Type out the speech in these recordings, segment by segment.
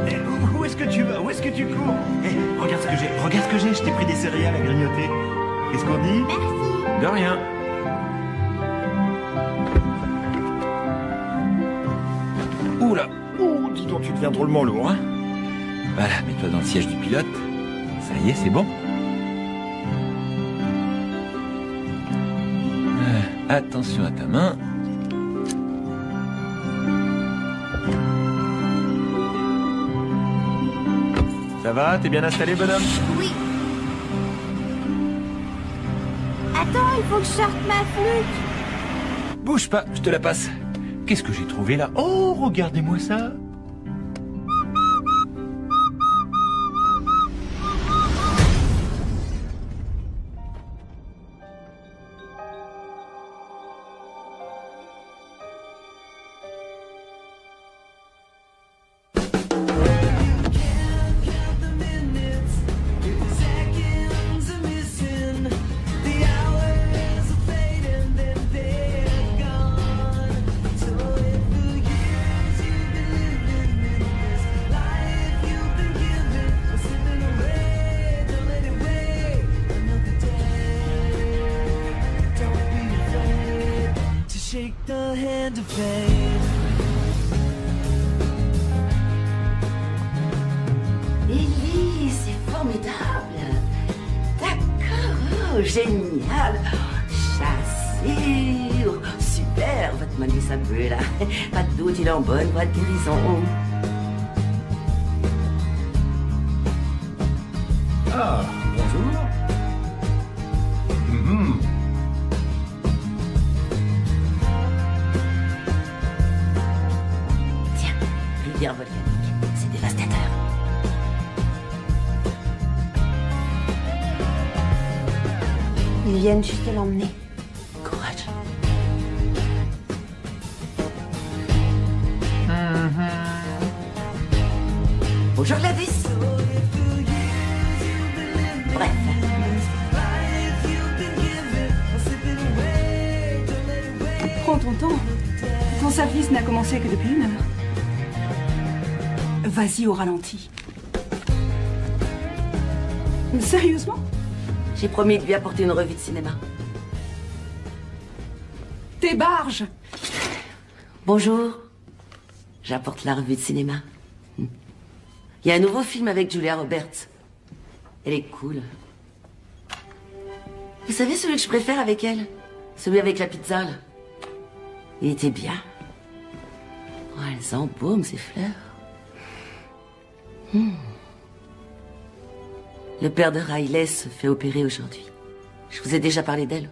Eh, où est-ce que tu vas? Où est-ce que tu cours? Eh, regarde ce que j'ai. Regarde ce que j'ai. Je t'ai pris des céréales à grignoter. Qu'est-ce qu'on dit? Merci. De rien. Oula. Ouh, dis donc, tu deviens drôlement lourd, hein? Voilà, mets-toi dans le siège du pilote. Ça y est, c'est bon. Attention à ta main. Ça va? T'es bien installé, bonhomme? Oui. Attends, il faut que je sorte ma flûte. Bouge pas, je te la passe. Qu'est-ce que j'ai trouvé là? Oh, regardez-moi ça. Ellie, c'est formidable. D'accord, oh, génial. Chassé, oh, super, votre Melissa Umbrella. Pas de doute, il est en bonne voie de guérison. Ah, bonjour. Tiens, rivière volcanique, c'est dévastateur. Ils viennent juste l'emmener. Courage. Bonjour Gladys. Bref. Prends ton temps. Ton service n'a commencé que depuis 1 heure. Vas-y au ralenti. Sérieusement? J'ai promis de lui apporter une revue de cinéma. Tes barges! Bonjour. J'apporte la revue de cinéma. Il y a un nouveau film avec Julia Roberts. Elle est cool. Vous savez celui que je préfère avec elle? Celui avec la pizza, là. Il était bien. Oh, elles embaument ces fleurs. Le père de Riley se fait opérer aujourd'hui. Je vous ai déjà parlé d'elle.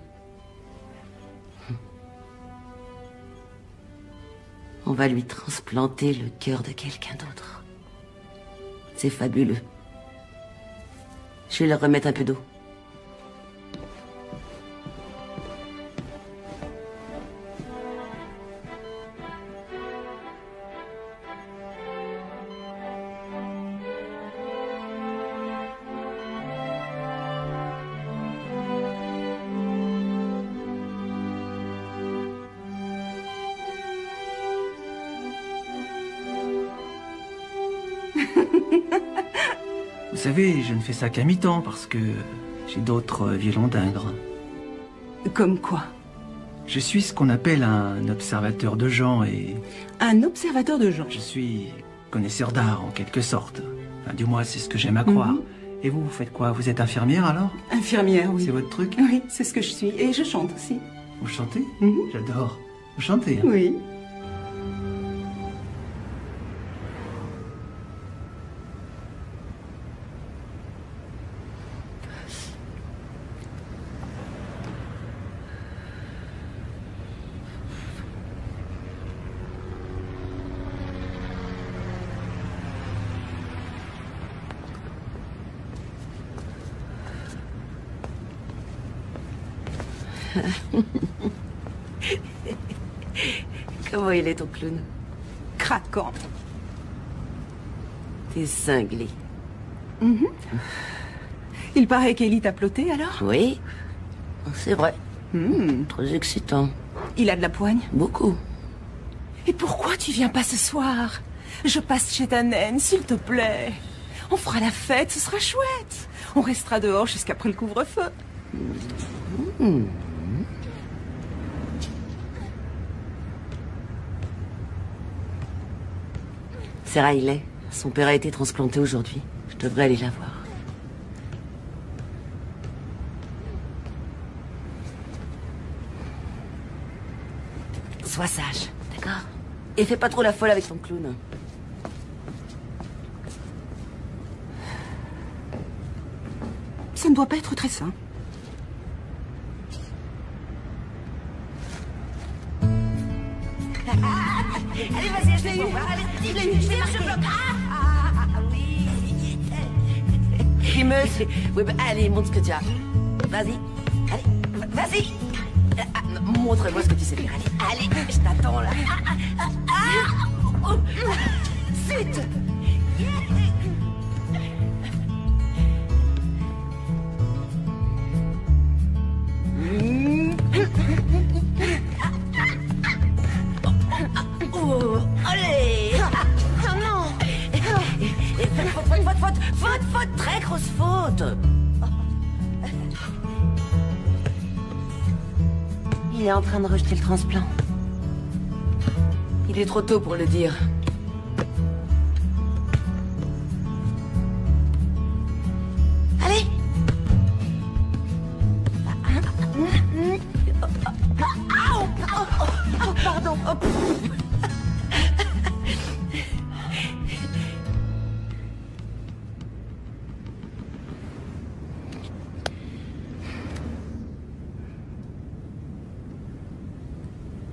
On va lui transplanter le cœur de quelqu'un d'autre. C'est fabuleux. Je vais leur remettre un peu d'eau. Vous savez, je ne fais ça qu'à mi-temps parce que j'ai d'autres violons d'Ingres. Comme quoi? Je suis ce qu'on appelle un observateur de gens et Un observateur de gens. je suis connaisseur d'art en quelque sorte. Enfin, du moins, c'est ce que j'aime à croire. Et vous faites quoi? Vous êtes infirmière alors? Infirmière, oui. C'est votre truc? Oui, c'est ce que je suis. Et je chante aussi. Vous chantez? Mhm. J'adore. Vous chantez? Hein? Oui. Comment il est ton clown? Craquant. T'es cinglé. Il paraît qu'Ellie t'a ploté alors? Oui, c'est vrai. Très excitant. Il a de la poigne. Beaucoup. Et pourquoi tu viens pas ce soir? Je passe chez ta naine, s'il te plaît. On fera la fête, ce sera chouette. On restera dehors jusqu'après le couvre-feu. C'est Riley. Son père a été transplanté aujourd'hui. Je devrais aller la voir. Sois sage, d'accord? Et fais pas trop la folle avec ton clown. Ça ne doit pas être très sain. Allez, vas-y, je l'ai eu. Allez, je l'ai eu, je bloque. Oui. Rimeuse. Oui, bah, allez, montre ce que tu as. Vas-y. Allez, vas-y. Montre-moi ce que tu sais faire. Allez, je t'attends là. Zut. Allez. Oh non. Faute, très grosse faute. Il est en train de rejeter le transplant. Il est trop tôt pour le dire. Allez. Oh, pardon.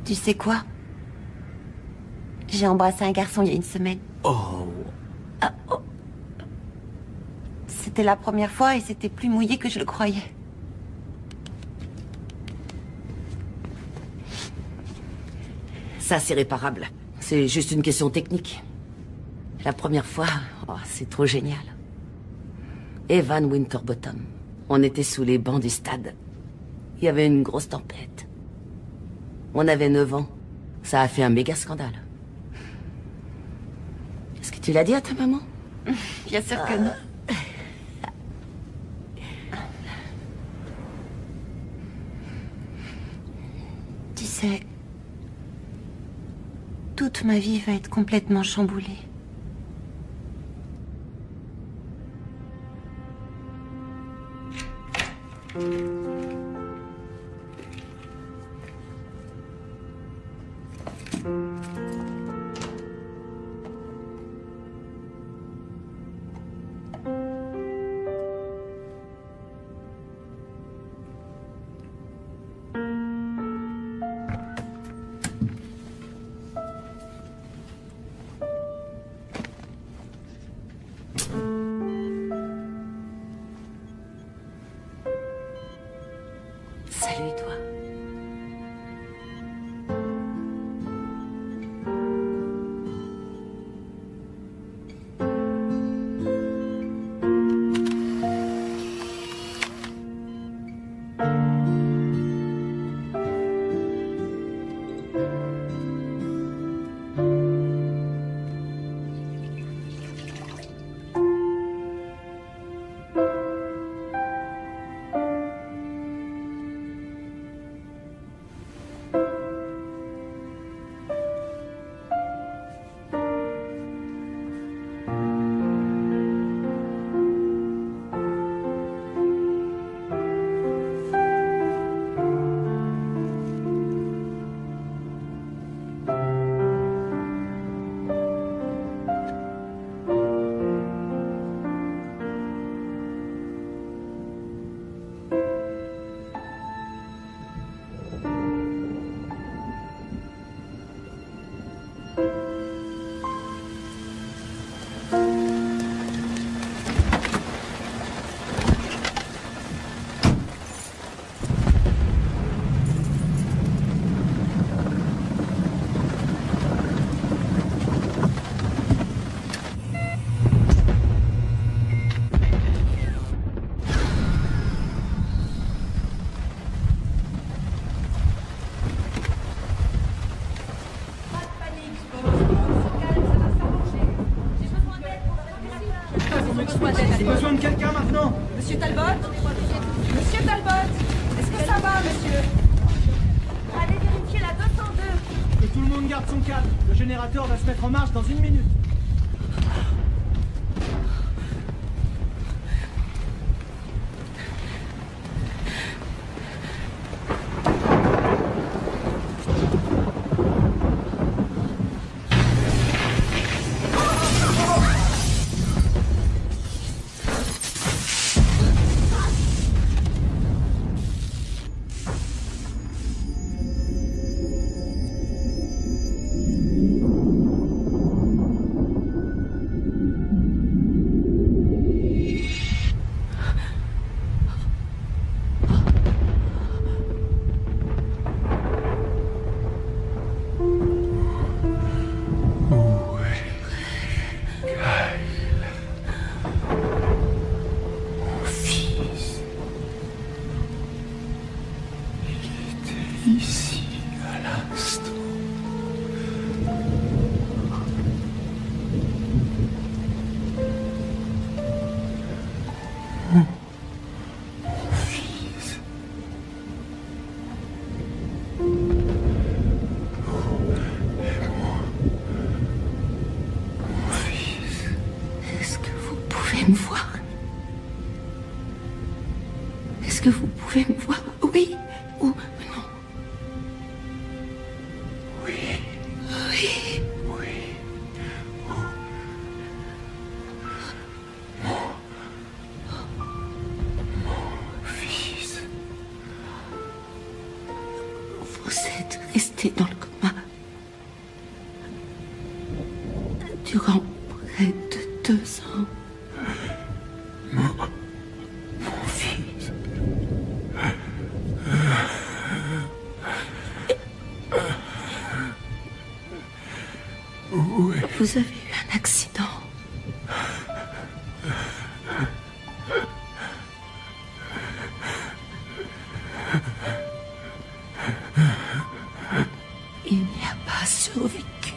Tu sais quoi? J'ai embrassé un garçon il y a une semaine. Oh. Ah, oh. C'était la première fois et c'était plus mouillé que je le croyais. Ça, c'est réparable. C'est juste une question technique. La première fois, oh, c'est trop génial. Evan Winterbottom. On était sous les bancs du stade. Il y avait une grosse tempête. On avait 9 ans. Ça a fait un méga scandale. Est-ce que tu l'as dit à ta maman? Bien sûr que non. Tu sais, toute ma vie va être complètement chamboulée. besoin d'aide. J'ai besoin de quelqu'un maintenant. Monsieur Talbot? Monsieur Talbot? Est-ce que ça va, monsieur? Allez vérifier la 202. Que tout le monde garde son calme. Le générateur va se mettre en marche dans 1 minute. Ici, à l'instant. Mon fils. Mon fils. Est-ce que vous pouvez me voir? Est-ce que vous pouvez me voir? Oui ou non? Oui. Oui. Oui. Mon fils. Vous êtes resté dans le coma durant près de 2 ans. Mon fils. Oui. Vous avez eu un accident. Il n'y a pas survécu.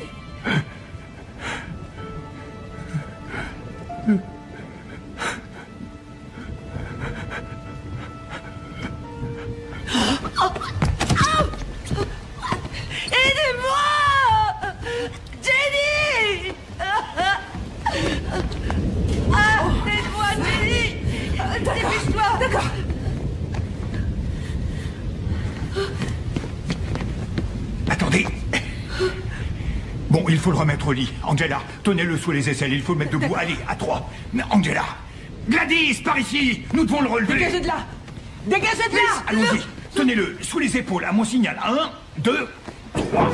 Aidez-moi! Jenny! Aide-moi, Jenny! Dépêche-toi! D'accord. Attendez. Bon, il faut le remettre au lit. Angela, tenez-le sous les aisselles, il faut le mettre debout. Allez, à 3. Angela! Gladys, par ici! Nous devons le relever. Dégagez de là! Dégagez de là! Allons-y. Tenez-le sous les épaules, à mon signal. 1, 2, 3.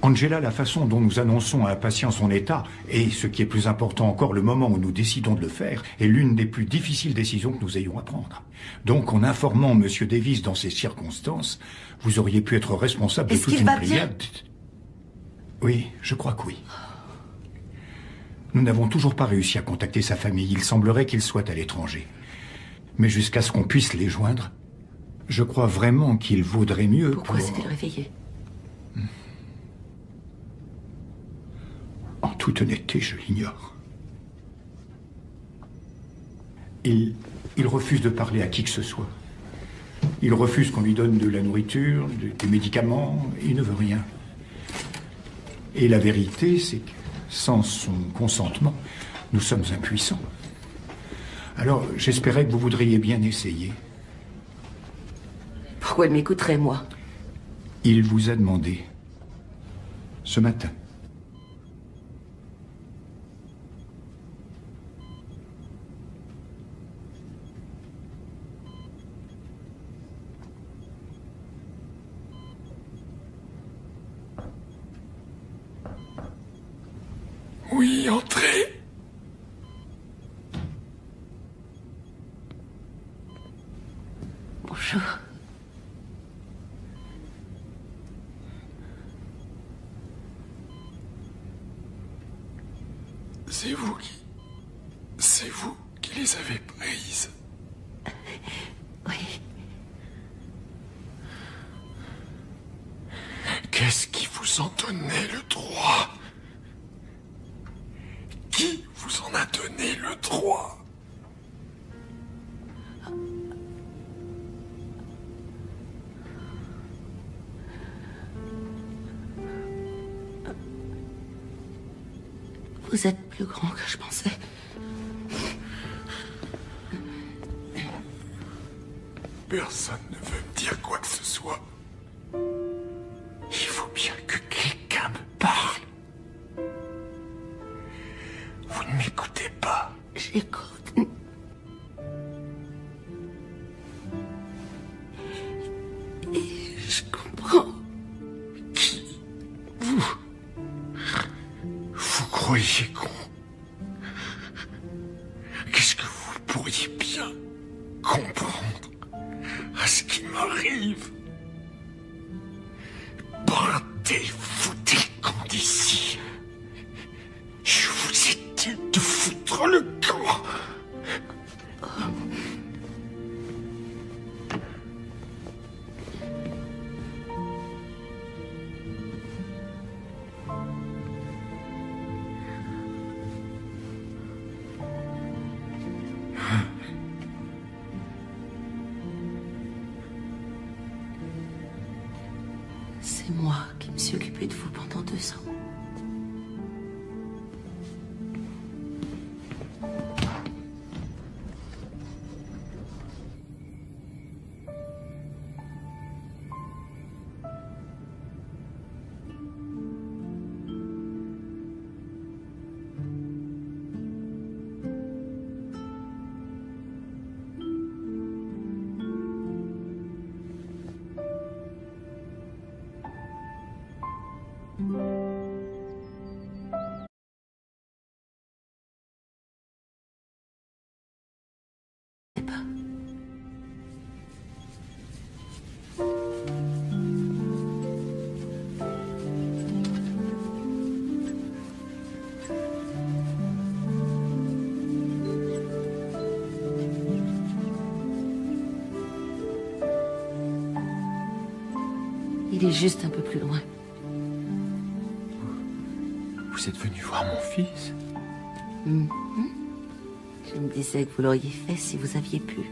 Angela, la façon dont nous annonçons à un patient son état, et ce qui est plus important encore, le moment où nous décidons de le faire, est l'une des plus difficiles décisions que nous ayons à prendre. Donc, en informant M. Davis dans ces circonstances, vous auriez pu être responsable de Est-ce toute qu'il une va pléiade. Oui, je crois que oui. Nous n'avons toujours pas réussi à contacter sa famille. Il semblerait qu'il soit à l'étranger. Mais jusqu'à ce qu'on puisse les joindre, je crois vraiment qu'il vaudrait mieux Pourquoi s'est-il réveillé? En toute honnêteté, je l'ignore. Il refuse de parler à qui que ce soit. Il refuse qu'on lui donne de la nourriture, des médicaments. Il ne veut rien. Et la vérité, c'est que sans son consentement, nous sommes impuissants. Alors, j'espérais que vous voudriez bien essayer. Pourquoi il m'écouterait, moi? Il vous a demandé. Ce matin. Oui, entrez. Bonjour. C'est vous qui les avez prises. Oui. Qu'est-ce qui vous en donnait le droit? Qui vous en a donné le droit? Vous êtes plus grand que je pensais. Personne ne veut me dire quoi que ce soit. Il faut bien que quelqu'un me parle. Vous ne m'écoutez pas. J'écoute. Et je comprends. Qui? Vous? Vous croyez con? Qu'est-ce que vous pourriez bien comprendre à ce qui m'arrive? Partez-vous des camps d'ici. Je vous ai dit de foutre le camp. C'est moi qui me suis occupée de vous pendant 2 ans. Pas. Il est juste un peu plus loin. Vous êtes venu voir mon fils? Je me disais que vous l'auriez fait si vous aviez pu.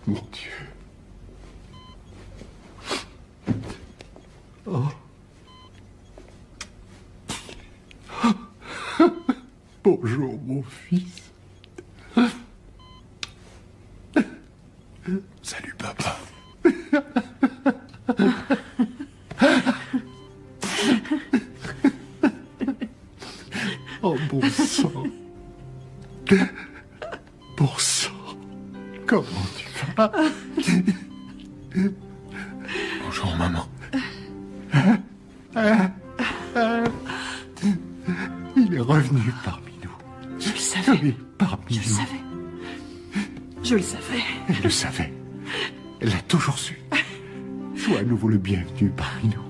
Mon Dieu. Bonjour, mon fils. Salut, papa. Oh, bon sang. Bon sang. Comment tu vas? Bonjour, maman. Il est revenu parmi nous. Je le savais. Oui, parmi Je nous. le savais. Je le savais. Elle le savait. Elle l'a toujours su. Sois à nouveau le bienvenu parmi nous.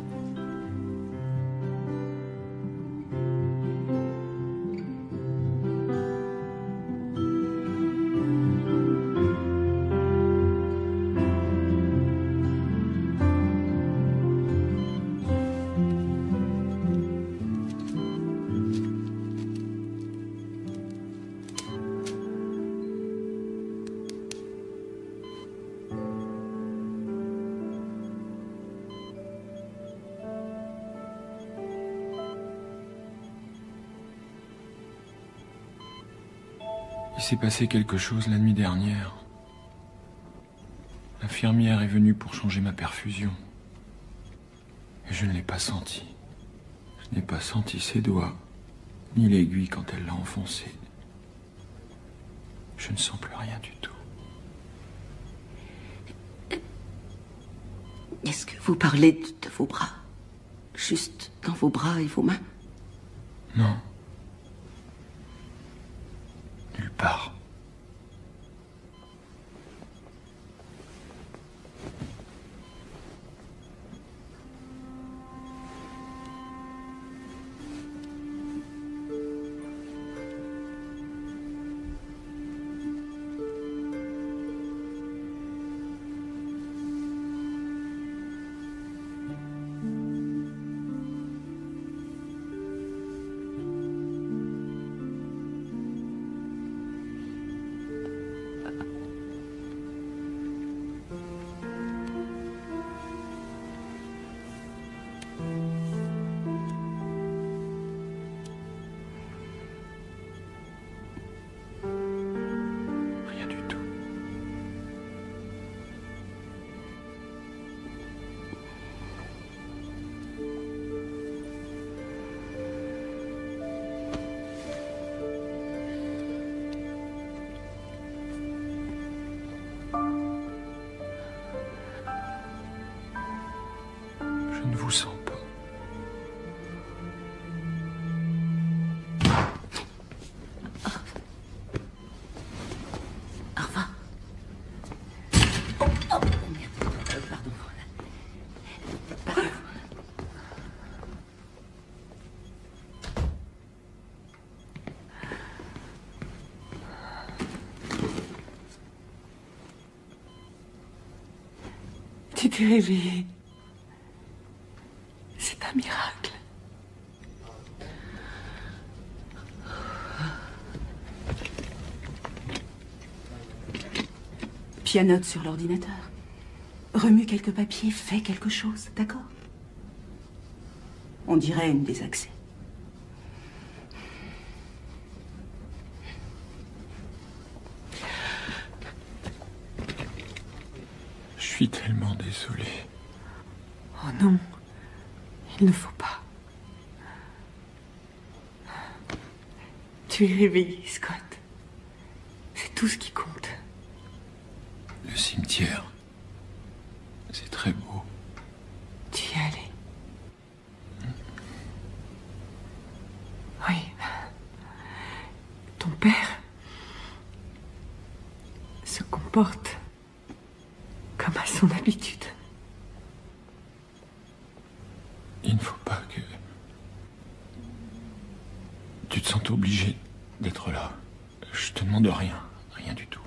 Il s'est passé quelque chose la nuit dernière. L'infirmière est venue pour changer ma perfusion. Et je ne l'ai pas senti. Je n'ai pas senti ses doigts, ni l'aiguille quand elle l'a enfoncé. Je ne sens plus rien du tout. Est-ce que vous parlez de vos bras? Juste dans vos bras et vos mains? Non. Nulle part. Rien du tout. Je ne vous sens pas. Arva. Oh, merde. Pardon. Tu t'es réveillé. C'est un miracle. Pianote sur l'ordinateur. Remue quelques papiers, fais quelque chose, d'accord? On dirait une des accès. Je suis tellement désolé. Oh non, il ne faut pas. Tu es réveillé, Scott. C'est tout ce qui compte. Le cimetière, c'est très beau. Tu y es allé. Oui. Ton père se comporte comme à son habitude. Il ne faut pas que tu te sentes obligé d'être là. Je te demande rien, rien du tout.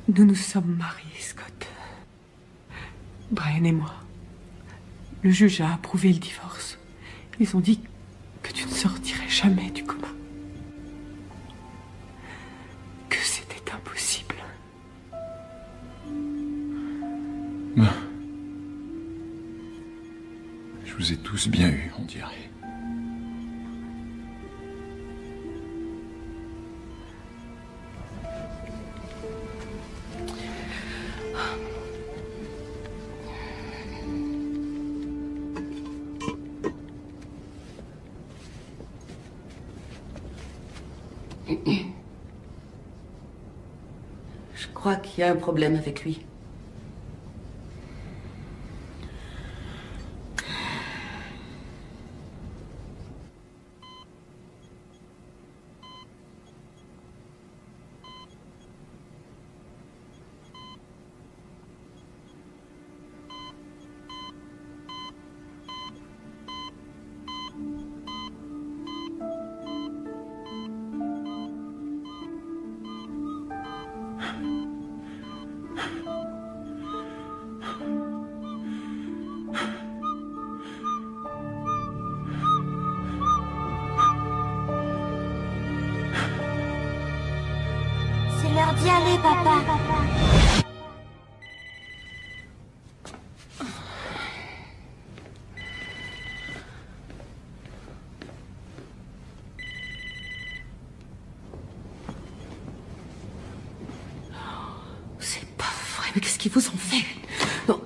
Nous nous sommes mariés, Scott. Brian et moi. Le juge a approuvé le divorce. Ils ont dit que tu ne sortirais jamais du coma. Que c'était impossible. Ben, je vous ai tous bien eu, on dirait. Je crois qu'il y a un problème avec lui. C'est l'heure d'y aller, papa. C'est pas vrai, mais qu'est-ce qu'ils vous ont fait? Non.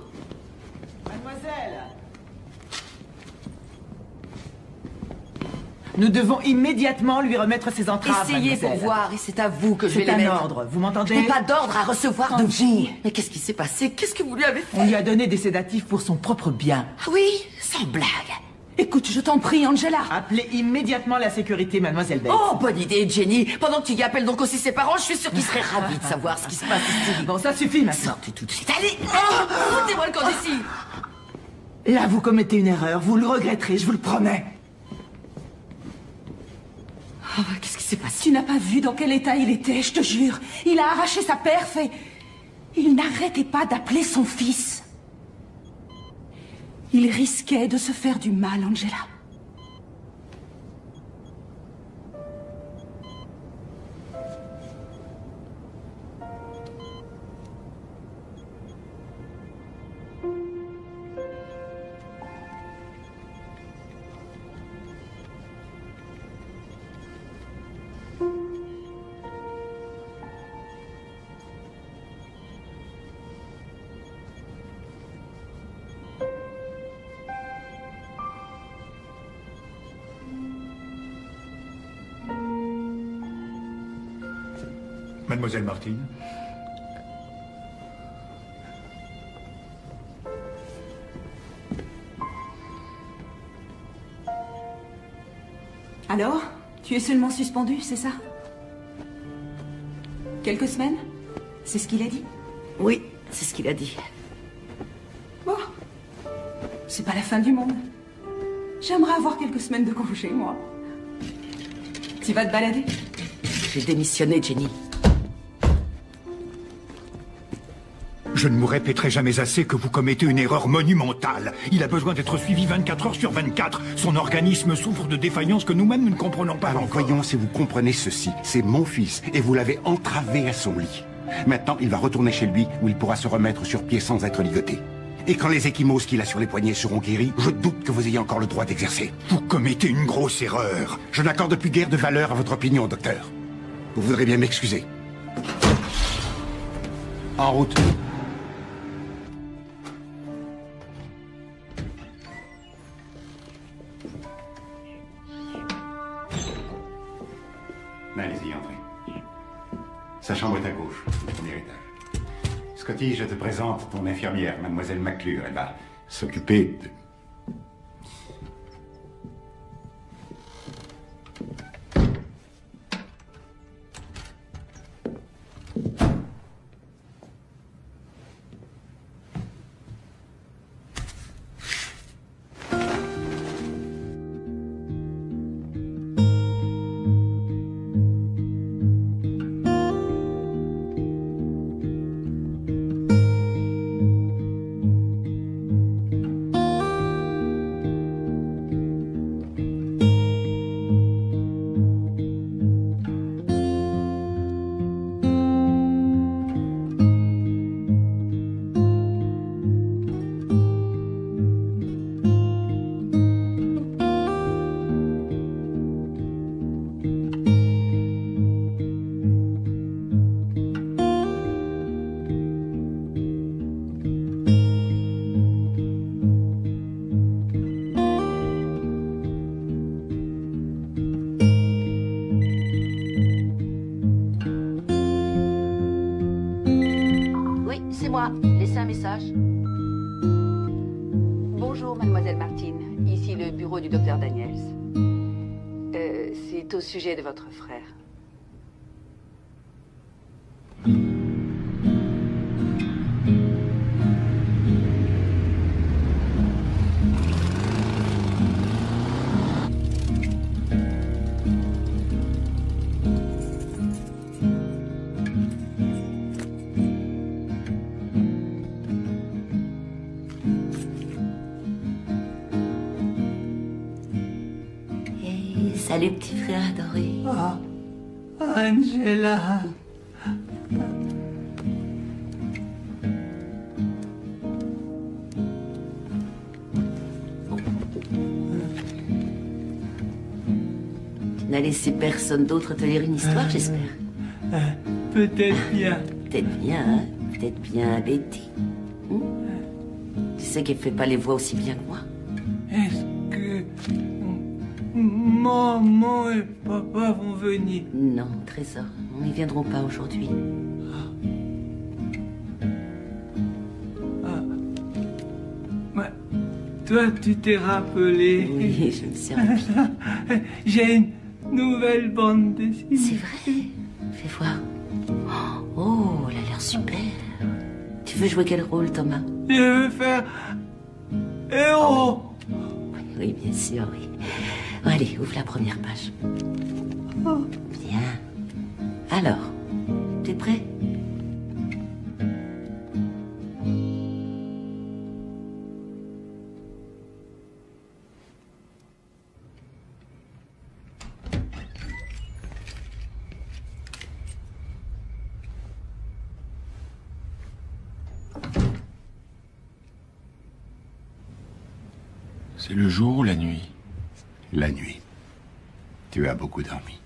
Mademoiselle! Nous devons immédiatement lui remettre ses entraves, Essayez pour mademoiselle. voir, et c'est à vous que je vais C'est les un mettre. ordre, vous Je m'entendez? n'ai pas d'ordre à recevoir de vous. Angie. Mais qu'est-ce qui s'est passé? Qu'est-ce que vous lui avez fait? On lui a donné des sédatifs pour son propre bien. Ah oui, sans blague. Écoute, je t'en prie, Angela. Appelez immédiatement la sécurité, mademoiselle Bates. Oh, bonne idée, Jenny. Pendant que tu y appelles donc aussi ses parents, je suis sûre qu'ils seraient ravis de savoir ce qui se passe ici. Bon, ça suffit maintenant. Sortez tout de suite. Allez, foutez-moi le camp d'ici. Là, vous commettez une erreur. Vous le regretterez, je vous le promets. Oh, qu'est-ce qui s'est passé? Tu n'as pas vu dans quel état il était, je te jure. Il a arraché sa perf et il n'arrêtait pas d'appeler son fils. Il risquait de se faire du mal, Angela. Mademoiselle Martine. Alors, tu es seulement suspendu, c'est ça? Quelques semaines? C'est ce qu'il a dit? Oui, c'est ce qu'il a dit. Bon, c'est pas la fin du monde. J'aimerais avoir quelques semaines de congé, moi. Tu vas te balader? J'ai démissionné, Jenny. Je ne vous répéterai jamais assez que vous commettez une erreur monumentale. Il a besoin d'être suivi 24 heures sur 24. Son organisme souffre de défaillances que nous-mêmes nous ne comprenons pas Alors encore. voyons si vous comprenez ceci. C'est mon fils et vous l'avez entravé à son lit. Maintenant, il va retourner chez lui où il pourra se remettre sur pied sans être ligoté. Et quand les ecchymoses qu'il a sur les poignets seront guéris, je doute que vous ayez encore le droit d'exercer. Vous commettez une grosse erreur. Je n'accorde plus guère de valeur à votre opinion, docteur. Vous voudrez bien m'excuser. En route. Allez-y, entrez. Sa chambre est à gauche, au premier étage. Scotty, je te présente ton infirmière, mademoiselle McClure. Elle va s'occuper de... message. Bonjour, mademoiselle Martin. Ici le bureau du docteur Daniels. C'est au sujet de votre frère. Salut, petit frère adoré. Oh, Angela. Tu n'as laissé personne d'autre te lire une histoire, j'espère. Peut-être bien. Peut-être bien, hein? Peut-être bien Betty. Tu sais qu'elle fait pas les voix aussi bien que moi. Est-ce que maman et papa vont venir? Non, Trésor, ils viendront pas aujourd'hui. Ouais. Toi, tu t'es rappelé. Oui, je me suis rappelé. J'ai une nouvelle bande dessinée. C'est vrai? Fais voir. Oh, elle a l'air super. Tu veux jouer quel rôle, Thomas? Je veux faire héros. Oui, bien sûr, oui. Allez, ouvre la première page. Bien. Alors, t'es prêt? C'est le jour ou la nuit? La nuit. Tu as beaucoup dormi.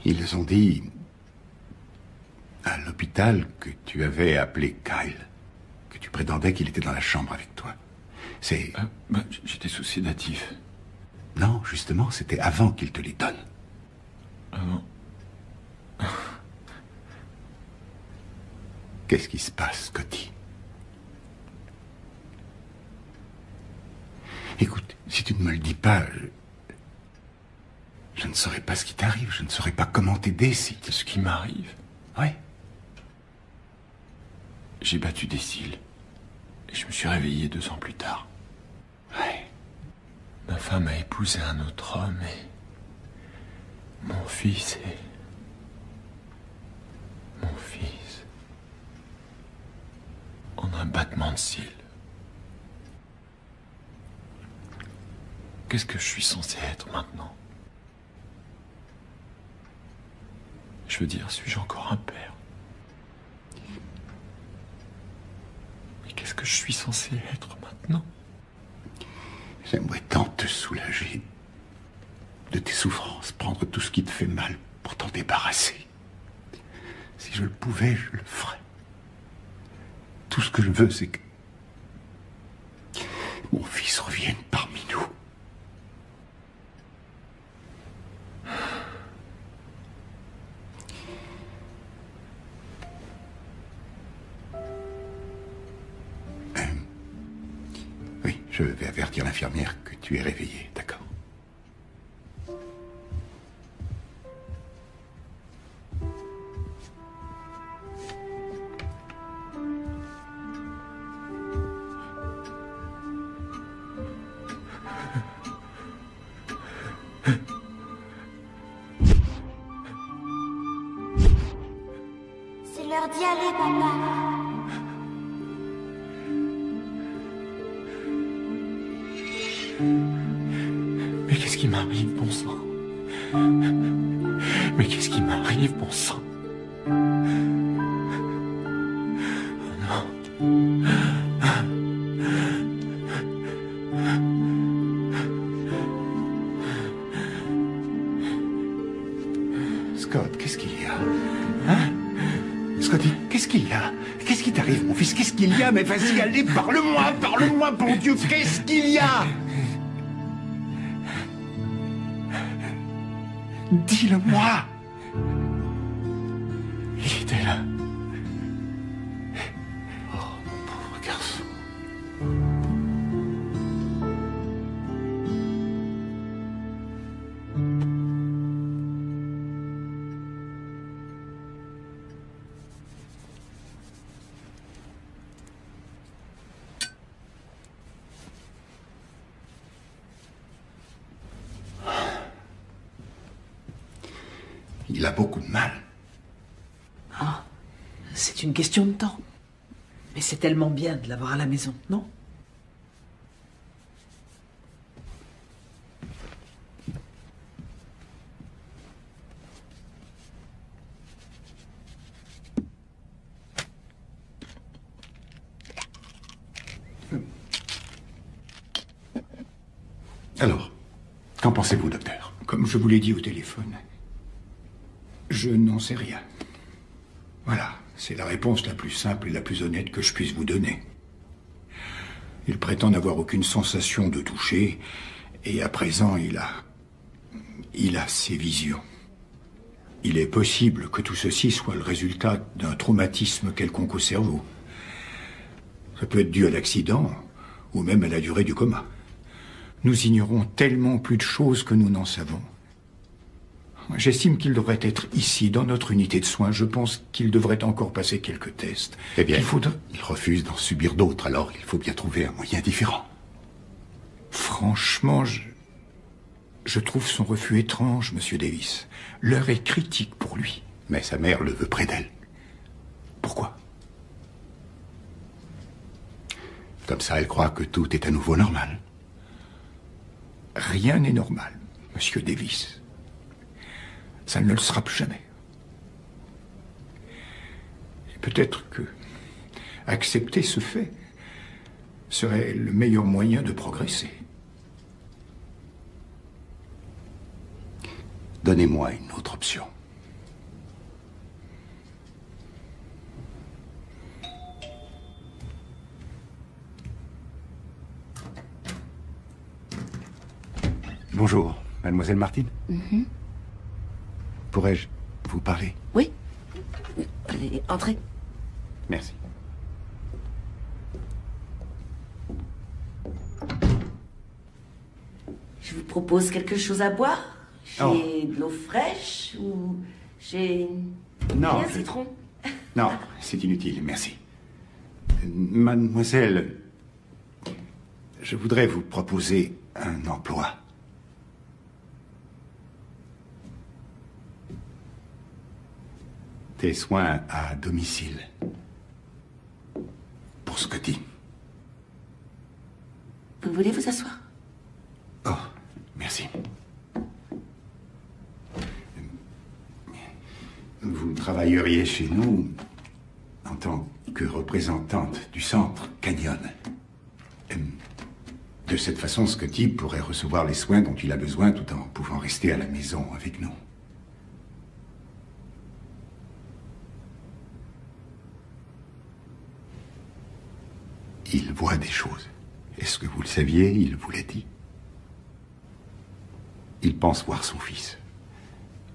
Ils ont dit à l'hôpital que tu avais appelé Kyle, que tu prétendais qu'il était dans la chambre avec toi. C'est... J'étais sous sédatif. Non, justement, c'était avant qu'il te les donne. Avant? Qu'est-ce qui se passe, Scotty? Écoute, si tu ne me le dis pas, je ne saurais pas ce qui t'arrive, je ne saurais pas comment t'aider si... Ce qui m'arrive? Oui. J'ai battu des cils. Et je me suis réveillé 2 ans plus tard. Ouais. Ma femme a épousé un autre homme et... Mon fils est... Mon fils... En un battement de cils. Qu'est-ce que je suis censé être maintenant? Je veux dire, suis-je encore un père? Mais qu'est-ce que je suis censé être maintenant? J'aimerais tant te soulager de tes souffrances, prendre tout ce qui te fait mal pour t'en débarrasser. Si je le pouvais, je le ferais. Tout ce que je veux, c'est que mon fils revienne parmi nous. Oui, je vais avertir l'infirmière que tu es réveillé, d'accord? C'est l'heure d'y aller, papa. Mais qu'est-ce qui m'arrive, bon sang? Mais qu'est-ce qui m'arrive, bon sang? Oh non. Scott, qu'est-ce qu'il y a? Hein? Scotty, qu'est-ce qu'il y a? Qu'est-ce qui t'arrive, mon fils? Qu'est-ce qu'il y a? Mais vas-y, allez, parle-moi, bon Dieu, qu'est-ce qu'il y a? Dis-le-moi. Il était là. Oh, pauvre garçon. Il a beaucoup de mal. Ah, c'est une question de temps. Mais c'est tellement bien de l'avoir à la maison, non? Alors, qu'en pensez-vous, docteur? Comme je vous l'ai dit au téléphone, je n'en sais rien. Voilà, c'est la réponse la plus simple et la plus honnête que je puisse vous donner. Il prétend n'avoir aucune sensation de toucher, et à présent, il a ses visions. Il est possible que tout ceci soit le résultat d'un traumatisme quelconque au cerveau. Ça peut être dû à l'accident, ou même à la durée du coma. Nous ignorons tellement plus de choses que nous n'en savons. J'estime qu'il devrait être ici, dans notre unité de soins. Je pense qu'il devrait encore passer quelques tests. Eh bien, il refuse d'en subir d'autres, alors il faut bien trouver un moyen différent. Franchement, je trouve son refus étrange, Monsieur Davis. L'heure est critique pour lui. Mais sa mère le veut près d'elle. Pourquoi? Comme ça, elle croit que tout est à nouveau normal. Rien n'est normal, Monsieur Davis. Ça ne le sera plus jamais. Et peut-être que accepter ce fait serait le meilleur moyen de progresser. Donnez-moi une autre option. Bonjour, mademoiselle Martine. Pourrais-je vous parler? Oui. Allez, entrez. Merci. Je vous propose quelque chose à boire. J'ai de l'eau fraîche ou j'ai... Non, un citron. Non, c'est inutile, merci. Mademoiselle, je voudrais vous proposer un emploi. Des soins à domicile. Pour ce que dit. Vous voulez vous asseoir? Oh, merci. Vous travailleriez chez nous en tant que représentante du centre Canyon. De cette façon, Scotty pourrait recevoir les soins dont il a besoin tout en pouvant rester à la maison avec nous. Il voit des choses. Est-ce que vous le saviez? Il vous l'a dit. Il pense voir son fils.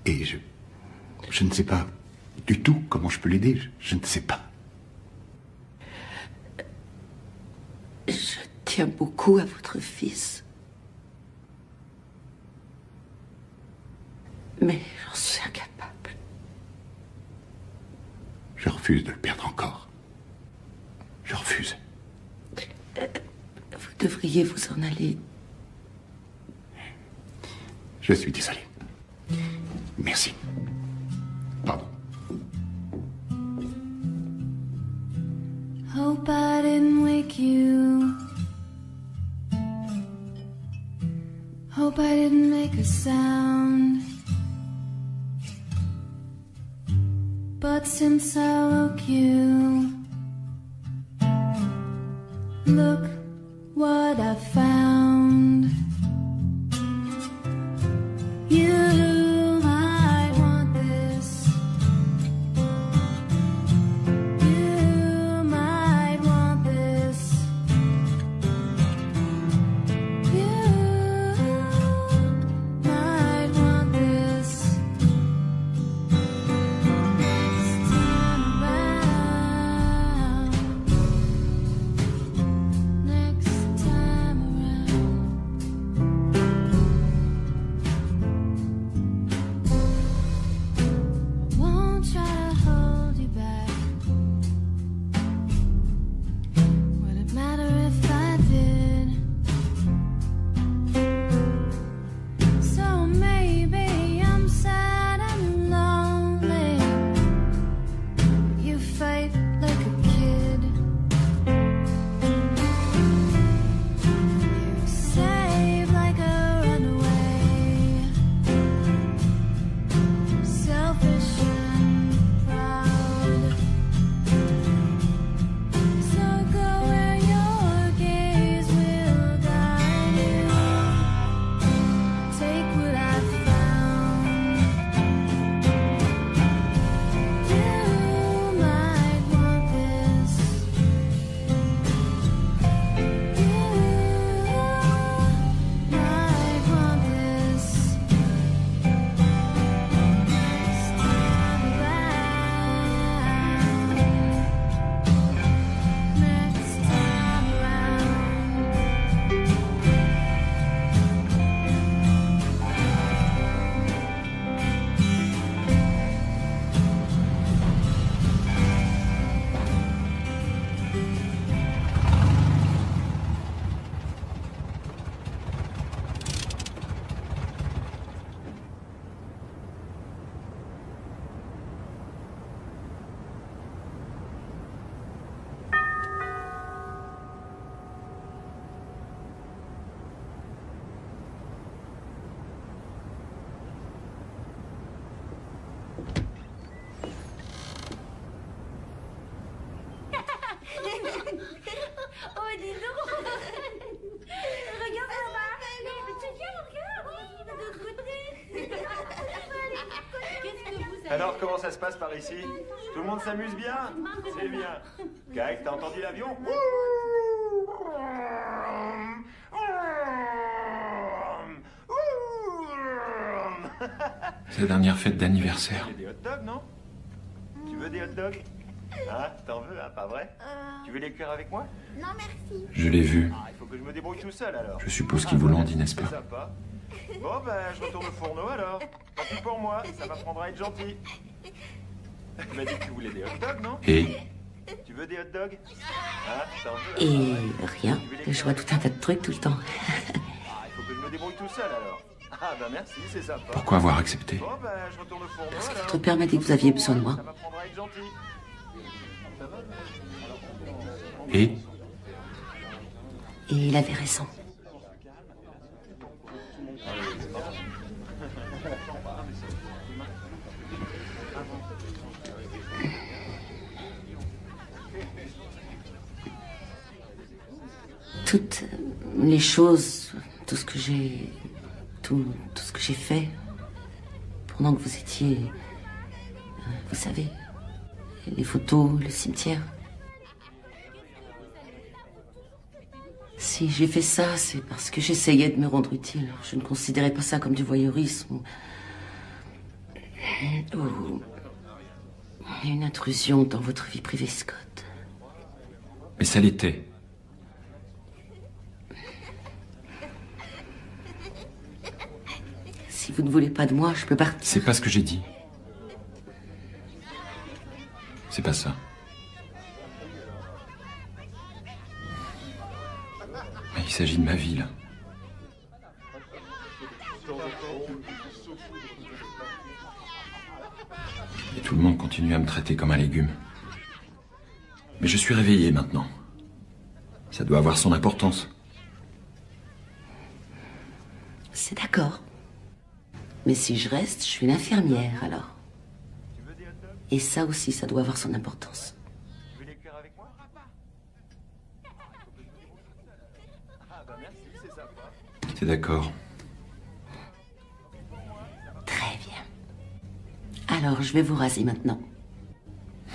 Et je ne sais pas du tout comment je peux l'aider. Je ne sais pas. Je tiens beaucoup à votre fils. Mais j'en suis incapable. Je refuse de le perdre encore. Je refuse. Vous devriez vous en aller. Je suis désolé. Merci. Pardon. Hope I didn't wake you. Hope I didn't make a sound. But since I woke you, look what I found. You might want this. You might want this. You might want this. Alors, comment ça se passe par ici? Tout le monde s'amuse bien? C'est bien. Kijk, t'as entendu l'avion? C'est la dernière fête d'anniversaire. Des hot dogs, non? Tu veux des hot dogs? Hein? T'en veux, hein? Pas vrai? Tu veux les cuire avec moi? Non, merci. Je l'ai vu. Ah, il faut que je me débrouille tout seul, alors. Je suppose qu'ils vous l'ont dit, n'est-ce C'est pas? sympa. Bon, ben, je retourne au fourneau, alors. Tant pis pour moi, ça m'apprendra à être gentil. Tu m'as dit que tu voulais des hot dogs, non? Et Tu veux des hot dogs? Hein? T'en veux? Et rien. Je vois tout un tas de trucs tout le temps. Ah, il faut que je me débrouille tout seul, alors. Ah, ben merci, c'est sympa. pourquoi avoir accepté? Bon, ben, je retourne au fourneau, Parce que alors. votre père m'a dit que vous aviez besoin de moi. Ça m'apprendra à être gentil. Et Et il avait raison. Toutes les choses, tout ce que j'ai... Tout ce que j'ai fait pendant que vous étiez... Vous savez, les photos, le cimetière. Si j'ai fait ça, c'est parce que j'essayais de me rendre utile. Je ne considérais pas ça comme du voyeurisme ou une intrusion dans votre vie privée, Scott. Mais ça l'était. Si vous ne voulez pas de moi, je peux partir. C'est pas ce que j'ai dit. C'est pas ça. Mais il s'agit de ma vie, là. Et tout le monde continue à me traiter comme un légume. Mais je suis réveillé maintenant. Ça doit avoir son importance. C'est d'accord. Mais si je reste, je suis l'infirmière, alors. Et ça aussi, ça doit avoir son importance. Tu veux les cuire avec moi? Ah, ben merci, c'est sympa. C'est d'accord. Très bien. Alors, je vais vous raser maintenant.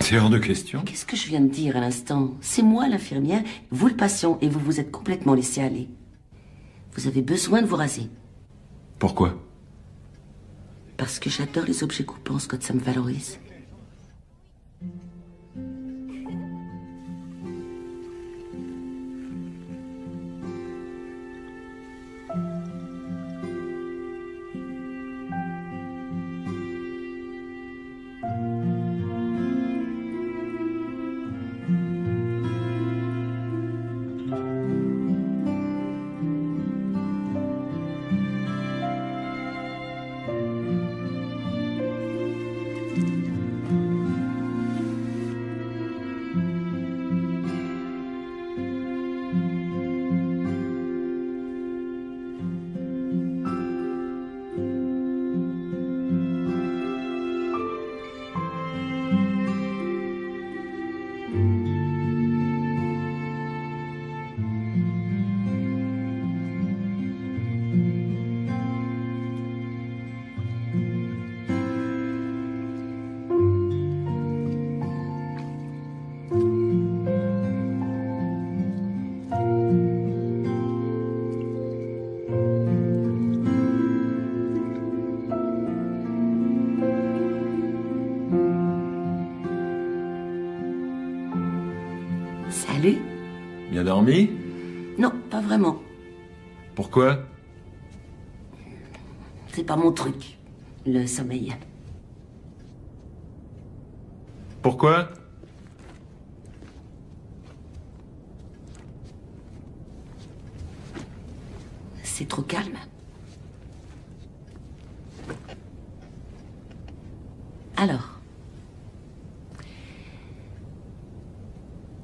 C'est hors de question. Qu'est-ce que je viens de dire à l'instant? C'est moi l'infirmière, vous le patient, et vous vous êtes complètement laissé aller. Vous avez besoin de vous raser. Pourquoi? Parce que j'adore les objets coupants, Scott, ça me valorise. Salut. Bien dormi? Non, pas vraiment. Pourquoi? C'est pas mon truc, le sommeil. Pourquoi? C'est trop calme. Alors,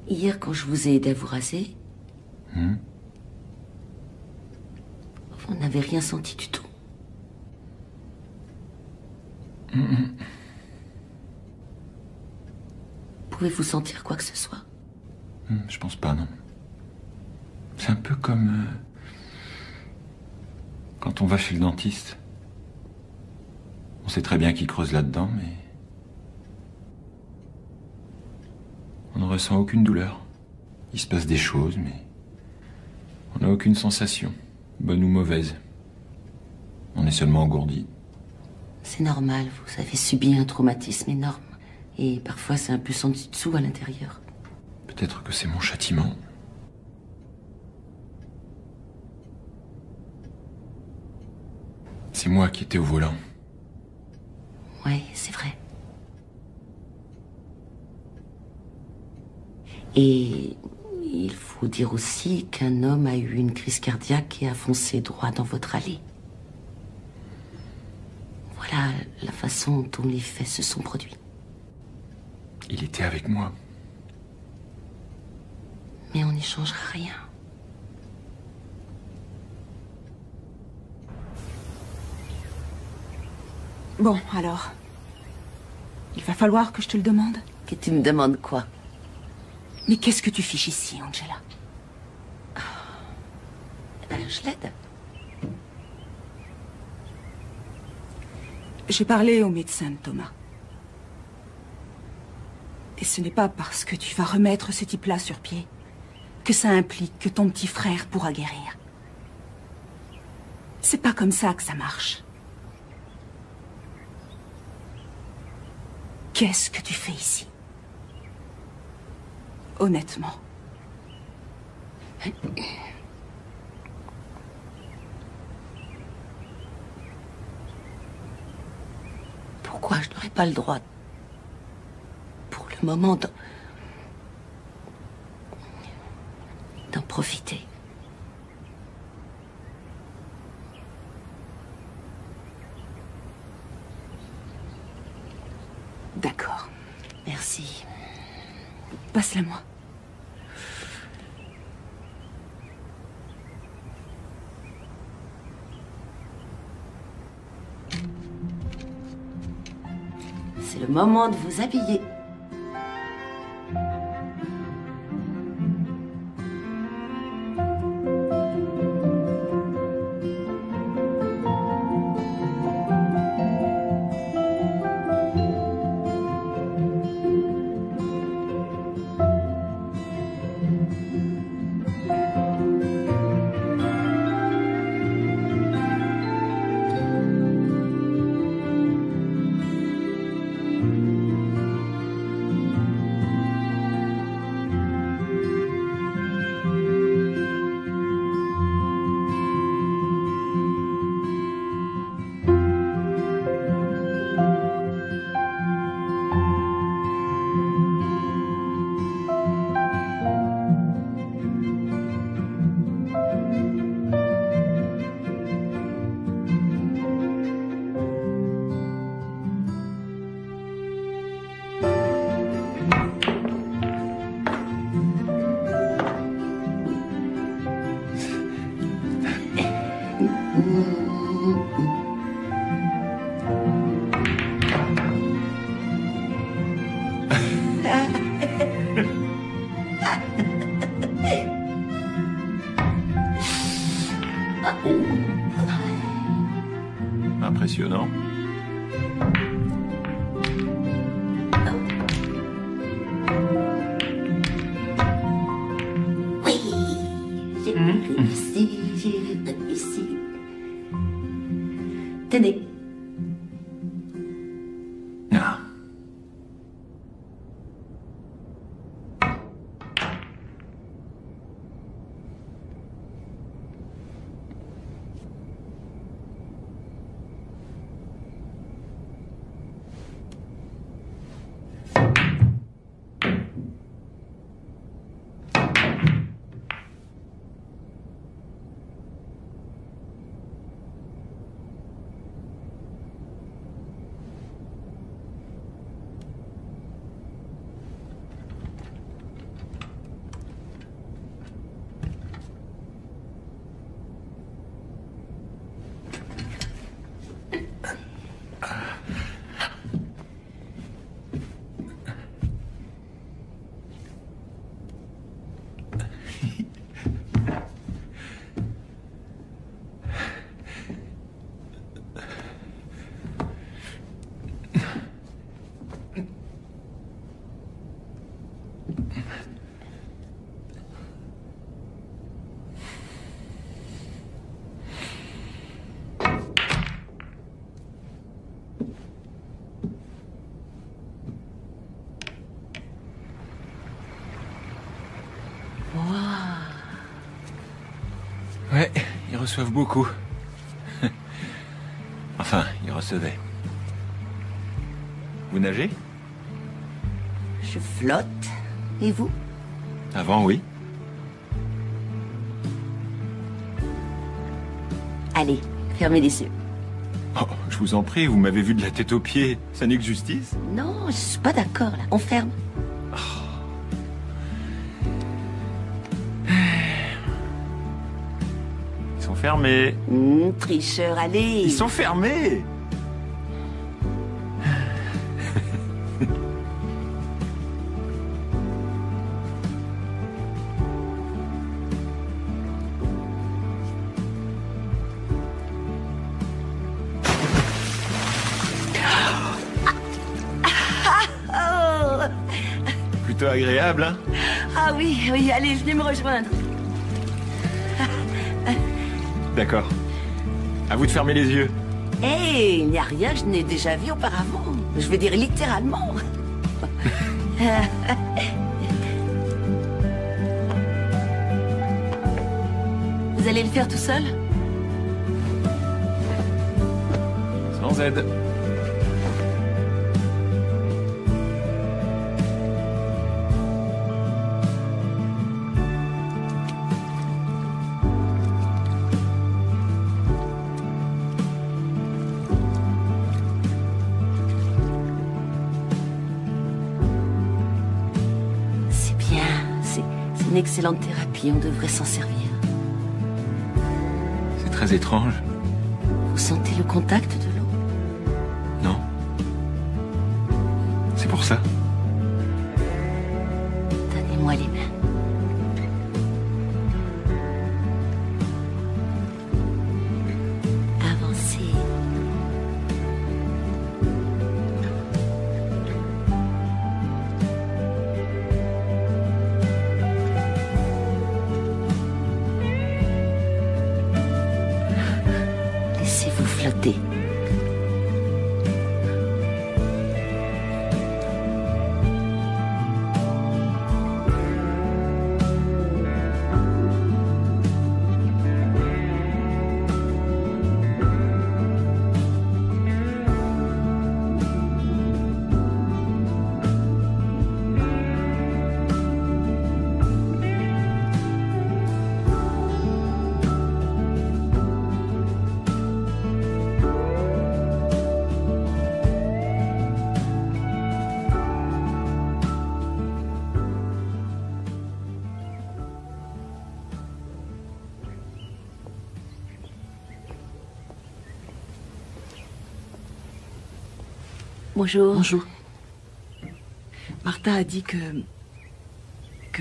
hier, quand je vous ai aidé à vous raser, vous n'avez rien senti du tout. Pouvez-vous sentir quoi que ce soit? Je pense pas, non. C'est un peu comme... quand on va chez le dentiste. On sait très bien qu'il creuse là-dedans, mais On ne ressent aucune douleur. Il se passe des choses, mais on n'a aucune sensation, bonne ou mauvaise. On est seulement engourdi. C'est normal, vous avez subi un traumatisme énorme. Et parfois c'est un peu sans dessous à l'intérieur. Peut-être que c'est mon châtiment. C'est moi qui étais au volant. Ouais, c'est vrai. Et il faut dire aussi qu'un homme a eu une crise cardiaque et a foncé droit dans votre allée. Voilà la façon dont les faits se sont produits. Il était avec moi. Mais on n'y changera rien. Bon, alors. Il va falloir que je te le demande. Que tu me demandes quoi? Mais qu'est-ce que tu fiches ici, Angela? Je l'aide. J'ai parlé au médecin de Thomas. Et ce n'est pas parce que tu vas remettre ce type-là sur pied que ça implique que ton petit frère pourra guérir. C'est pas comme ça que ça marche. Qu'est-ce que tu fais ici? Honnêtement. Pourquoi je n'aurais pas le droit, pour le moment, d'en profiter? D'accord. Merci. Passe-la moi. C'est le moment de vous habiller. Impressionnant. Oui, j'ai réussi. Tenez. Ah. Ouais, ils reçoivent beaucoup. Enfin, ils recevaient. Vous nagez? Je flotte. Et vous? Avant, oui. Allez, fermez les yeux. Oh, je vous en prie, vous m'avez vu de la tête aux pieds. Ça n'est que justice? Non, je suis pas d'accord, là. On ferme. Ils sont fermés. Tricheur, allez. Ils sont fermés. Plutôt agréable, hein? Ah oui, oui, allez, venez me rejoindre. D'accord. À vous de fermer les yeux. Hé, il n'y a rien que je n'ai déjà vu auparavant. Je veux dire littéralement. Vous allez le faire tout seul? Sans aide. C'est bien, c'est une excellente thérapie, on devrait s'en servir. C'est très étrange. Vous sentez le contact de l'eau? Non. C'est pour ça. Donnez-moi les mains. Avancez. Laissez-vous flotter. Bonjour. Bonjour. Martha a dit que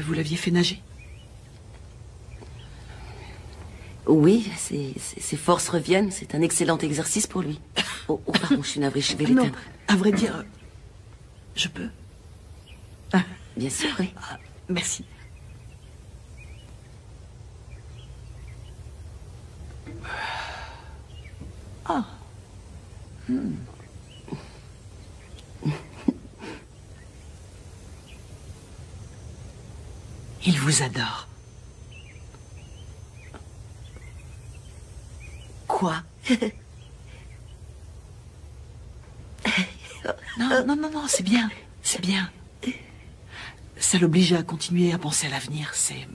vous l'aviez fait nager. Oui, ses forces reviennent. C'est un excellent exercice pour lui. Oh, pardon, je suis navrée, je vais Non, l'éteindre. à vrai dire, je peux. Bien sûr, oui. Merci. Ah. Il vous adore. Quoi? Non, c'est bien. C'est bien. Ça l'oblige à continuer à penser à l'avenir. C'est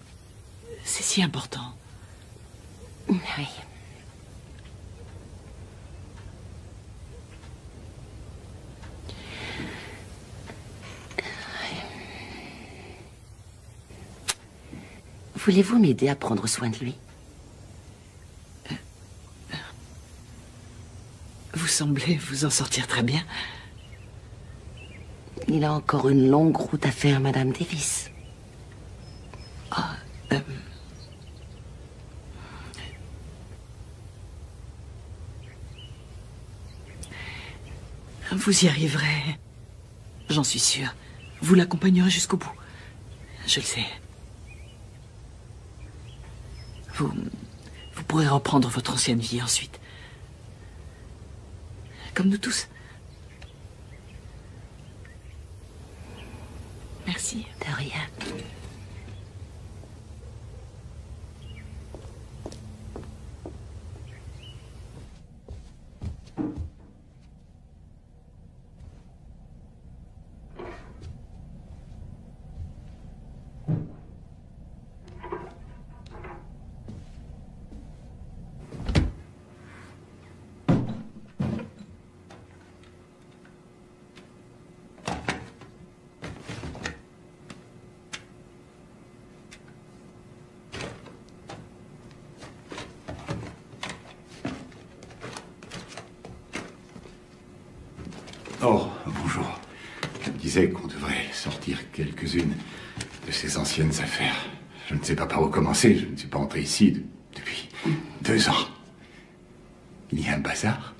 si important. Oui. Voulez-vous m'aider à prendre soin de lui? Vous semblez vous en sortir très bien. Il a encore une longue route à faire, Madame Davis. Vous y arriverez. J'en suis sûre. Vous l'accompagnerez jusqu'au bout. Je le sais. Vous pourrez reprendre votre ancienne vie ensuite. Comme nous tous. Merci. De rien. Oh, bonjour. Je me disais qu'on devrait sortir quelques-unes de ces anciennes affaires. Je ne sais pas par où commencer. Je ne suis pas entré ici depuis 2 ans. Il y a un bazar.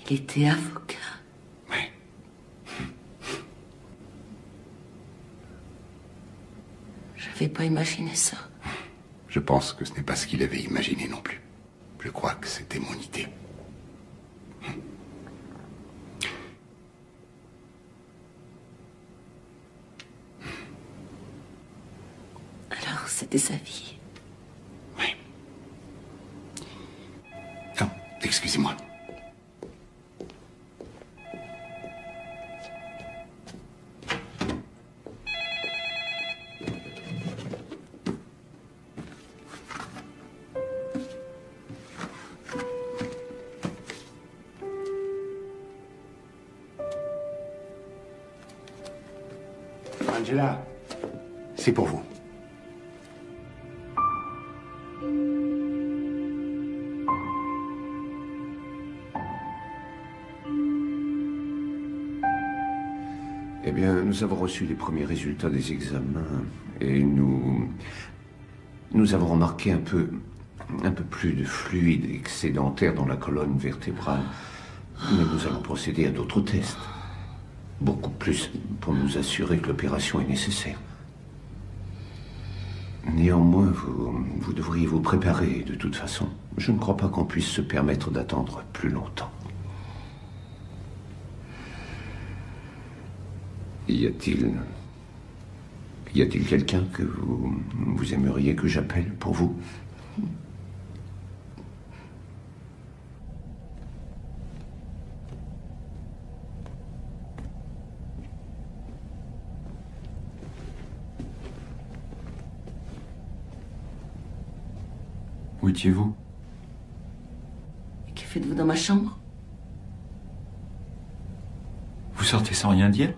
Il était avocat. Je n'avais pas imaginé ça. Je pense que ce n'est pas ce qu'il avait imaginé non plus. Je crois que c'était mon idée. Alors, c'était sa vie. Oui. Non, excusez-moi. Angela, c'est pour vous. Eh bien, nous avons reçu les premiers résultats des examens et nous avons remarqué un peu plus de fluide excédentaire dans la colonne vertébrale. Mais nous allons procéder à d'autres tests. Beaucoup plus pour nous assurer que l'opération est nécessaire. Néanmoins, vous devriez vous préparer de toute façon. Je ne crois pas qu'on puisse se permettre d'attendre plus longtemps. Y a-t-il quelqu'un que vous aimeriez que j'appelle pour vous? Où étiez-vous? Que faites-vous dans ma chambre? Vous sortez sans rien dire?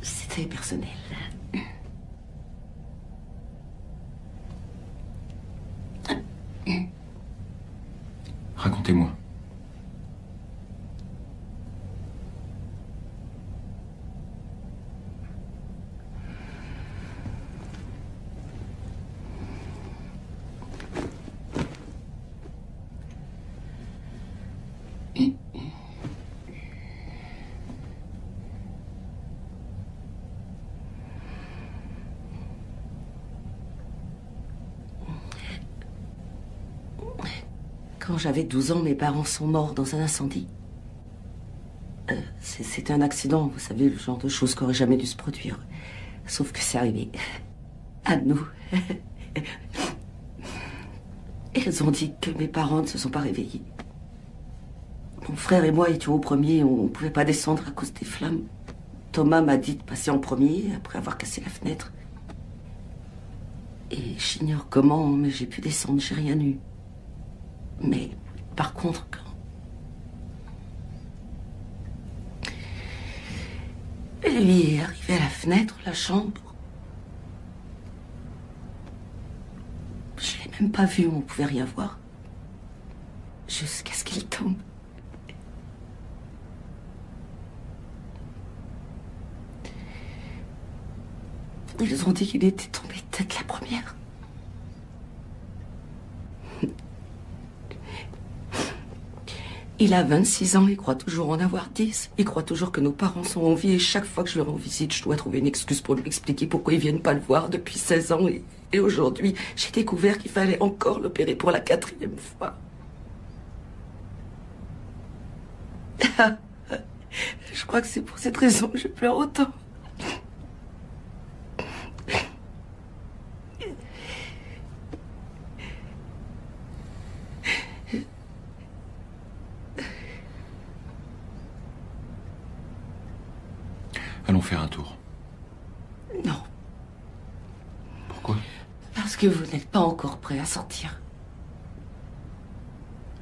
C'était personnel. Racontez-moi. Quand j'avais 12 ans, mes parents sont morts dans un incendie. C'était un accident, vous savez, le genre de choses qui n'aurait jamais dû se produire. Sauf que c'est arrivé. À nous. Ils ont dit que mes parents ne se sont pas réveillés. Mon frère et moi étions au premier, on ne pouvait pas descendre à cause des flammes. Thomas m'a dit de passer en premier, après avoir cassé la fenêtre. Et j'ignore comment, mais j'ai pu descendre, j'ai rien eu. Mais, par contre, quand... Lui est arrivé à la fenêtre, la chambre. Je l'ai même pas vu, on pouvait rien voir. Jusqu'à ce qu'il tombe. Ils ont dit qu'il était tombé tête la première. Il a 26 ans, il croit toujours en avoir 10. Il croit toujours que nos parents sont en vie et chaque fois que je le rends visite, je dois trouver une excuse pour lui expliquer pourquoi ils viennent pas le voir depuis 16 ans. Et aujourd'hui, j'ai découvert qu'il fallait encore l'opérer pour la 4e fois. Je crois que c'est pour cette raison que je pleure autant. Allons faire un tour. Non. Pourquoi? Parce que vous n'êtes pas encore prêt à sortir.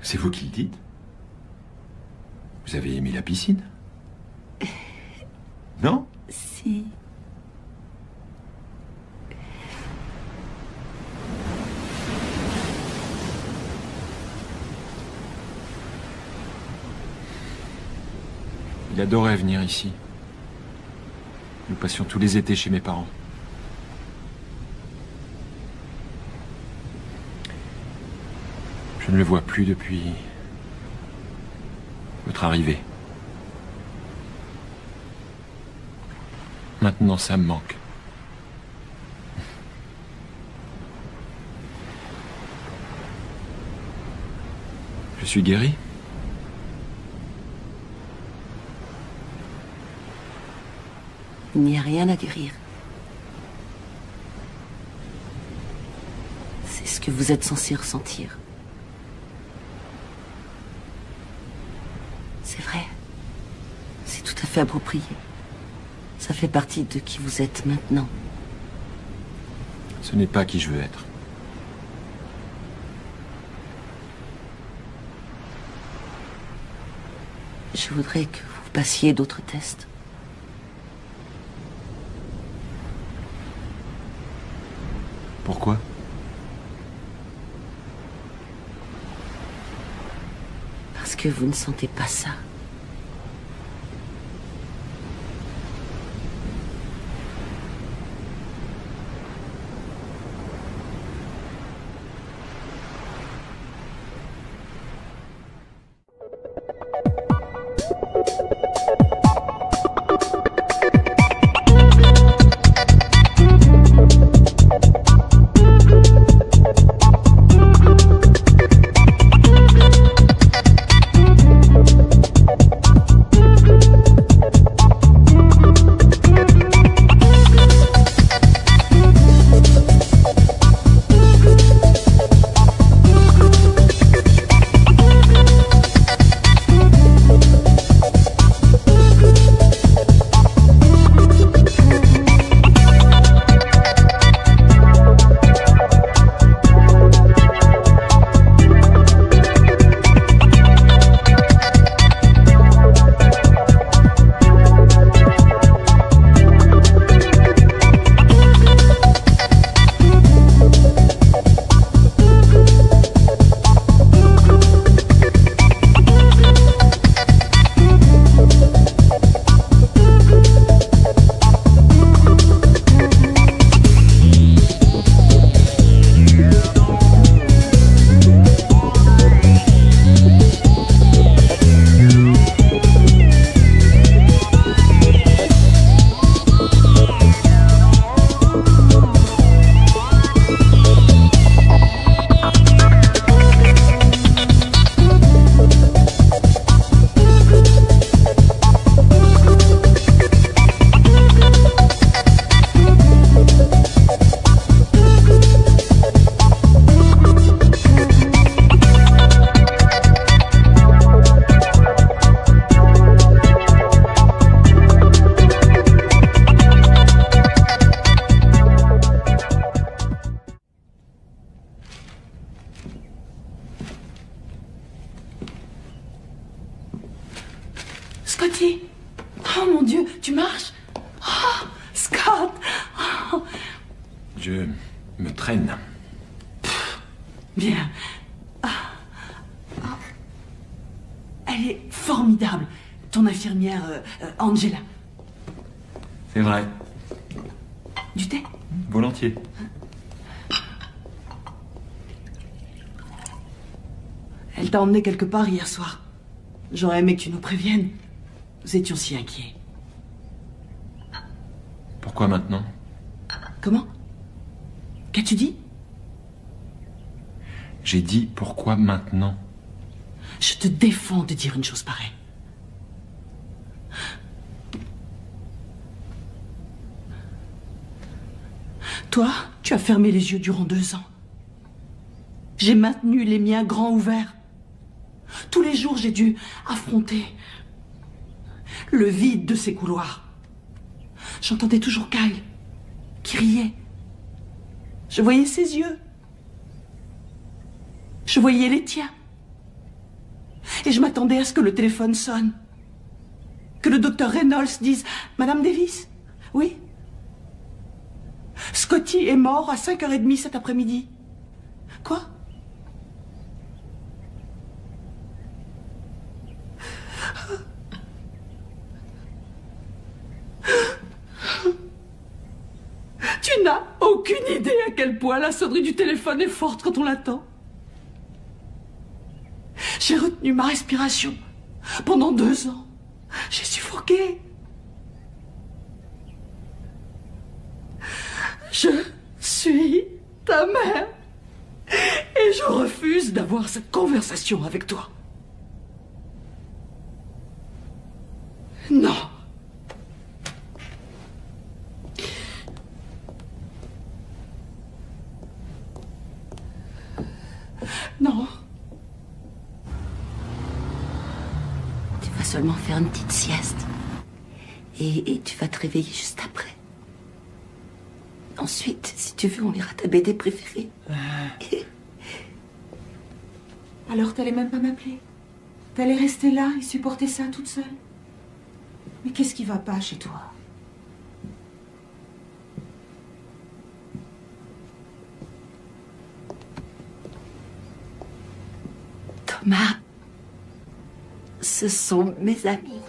C'est vous qui le dites? Vous avez aimé la piscine? Non? Si. Il adorait venir ici. Nous passions tous les étés chez mes parents. Je ne le vois plus depuis votre arrivée. Maintenant, ça me manque. Je suis guéri. Il n'y a rien à guérir. C'est ce que vous êtes censé ressentir. C'est vrai. C'est tout à fait approprié. Ça fait partie de qui vous êtes maintenant. Ce n'est pas qui je veux être. Je voudrais que vous passiez d'autres tests. Pourquoi? Parce que vous ne sentez pas ça. Scotty! Oh mon Dieu, tu marches? Oh, Scott! Oh. Je me traîne. Bien. Elle est formidable, ton infirmière Angela. C'est vrai. Du thé? Volontiers. Elle t'a emmené quelque part hier soir. J'aurais aimé que tu nous préviennes. Nous étions si inquiets. Pourquoi maintenant? Comment? Qu'as-tu dit? J'ai dit pourquoi maintenant? Je te défends de dire une chose pareille. Toi, tu as fermé les yeux durant 2 ans. J'ai maintenu les miens grands ouverts. Tous les jours, j'ai dû affronter le vide de ces couloirs. J'entendais toujours Kyle qui riait. Je voyais ses yeux. Je voyais les tiens. Et je m'attendais à ce que le téléphone sonne. Que le docteur Reynolds dise « Madame Davis? Oui? Scotty est mort à 5h30 cet après-midi. » Quoi? Tu n'as aucune idée à quel point la sonnerie du téléphone est forte quand on l'attend. J'ai retenu ma respiration pendant 2 ans. J'ai suffoqué. Je suis ta mère et je refuse d'avoir cette conversation avec toi. Non. Non. Tu vas seulement faire une petite sieste. Et tu vas te réveiller juste après. Ensuite, si tu veux, on lira ta BD préférée. Alors t'allais même pas m'appeler? T'allais rester là et supporter ça toute seule? Mais qu'est-ce qui va pas chez toi? Thomas, ce sont mes amis.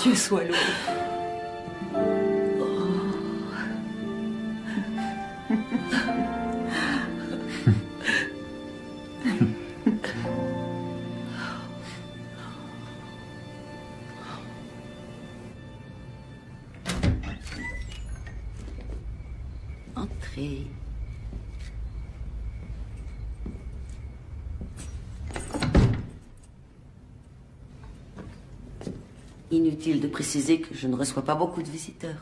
Dieu soit loué. Entrez. Inutile de préciser que je ne reçois pas beaucoup de visiteurs.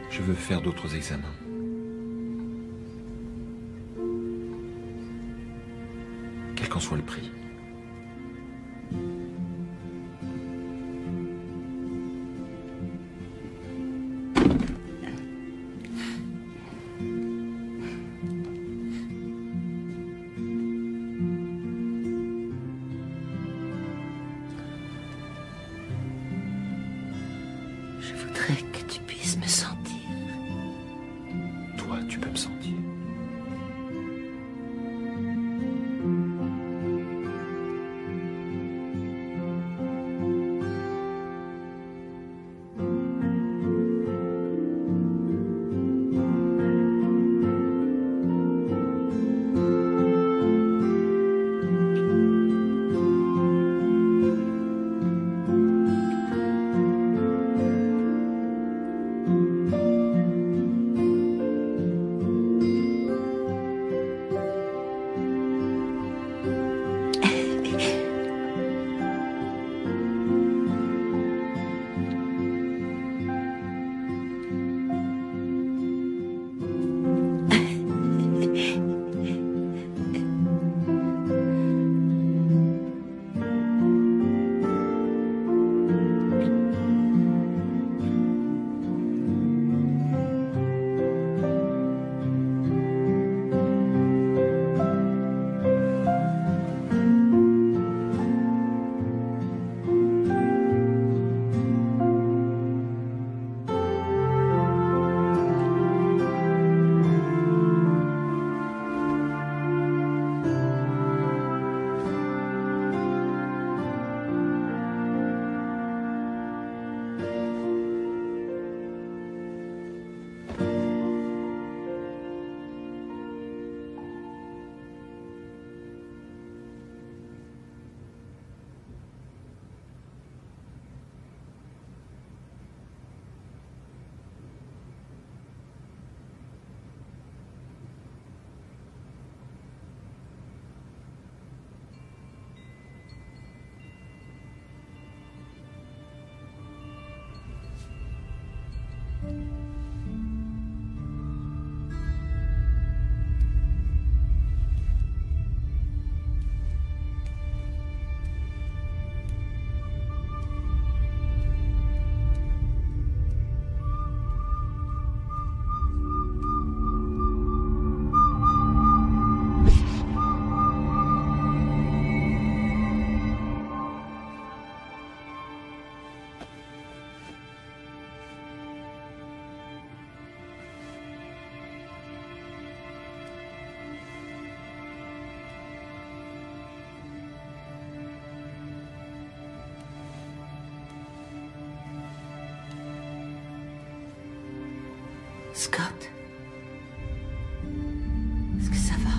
Je veux faire d'autres examens. Quel qu'en soit le prix. Je voudrais que tu puisses me sentir. Toi, tu peux me sentir. Scott? Est-ce que ça va?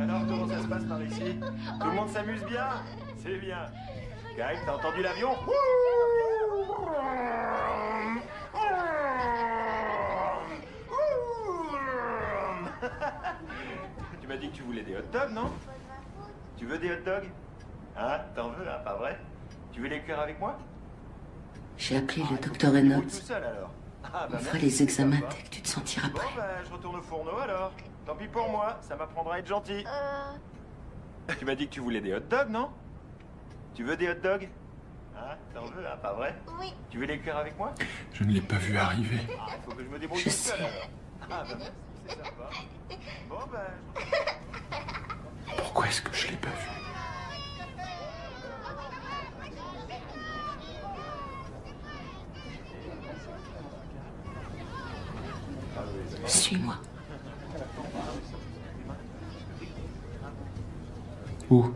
Alors, comment ça se passe par ici? Tout le monde s'amuse bien? C'est bien. Kyle, t'as entendu l'avion? Tu m'as dit que tu voulais des hot dogs, non? Tu veux des hot dogs? Hein? T'en veux, hein? Pas vrai? Tu veux les cuire avec moi? J'ai appelé le docteur Reynolds. Tout seul, alors. On fera les examens dès que tu te sentiras Bon, prêt. je retourne au fourneau, alors. Tant pis pour moi, ça m'apprendra à être gentil. Tu m'as dit que tu voulais des hot dogs, non? Tu veux des hot dogs? Hein? T'en veux, hein? Pas vrai? Oui. Tu veux les cuire avec moi? Je ne l'ai pas vu arriver. Ah, faut que je me débrouille Je tout seul, sais. alors. Ah, merci, c'est sympa. Bon, Pourquoi est-ce que je l'ai pas vu? Suis-moi. Où?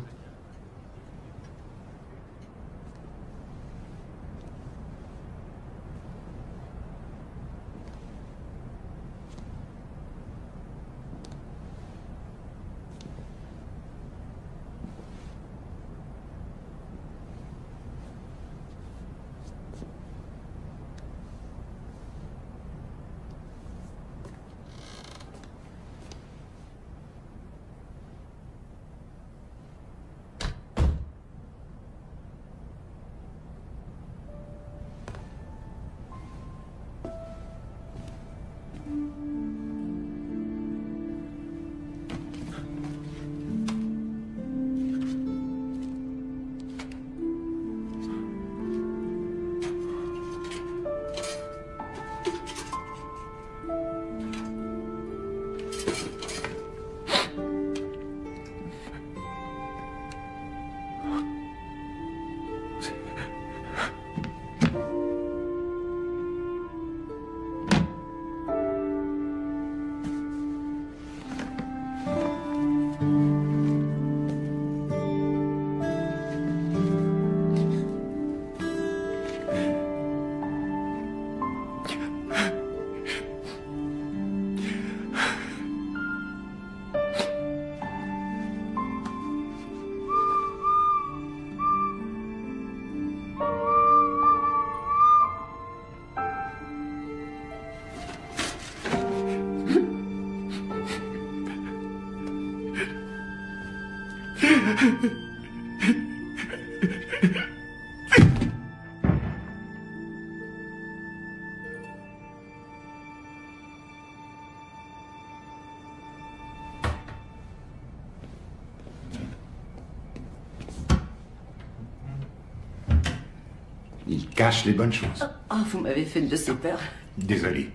Il cache les bonnes choses. Oh, vous m'avez fait une de ces peurs. Désolé.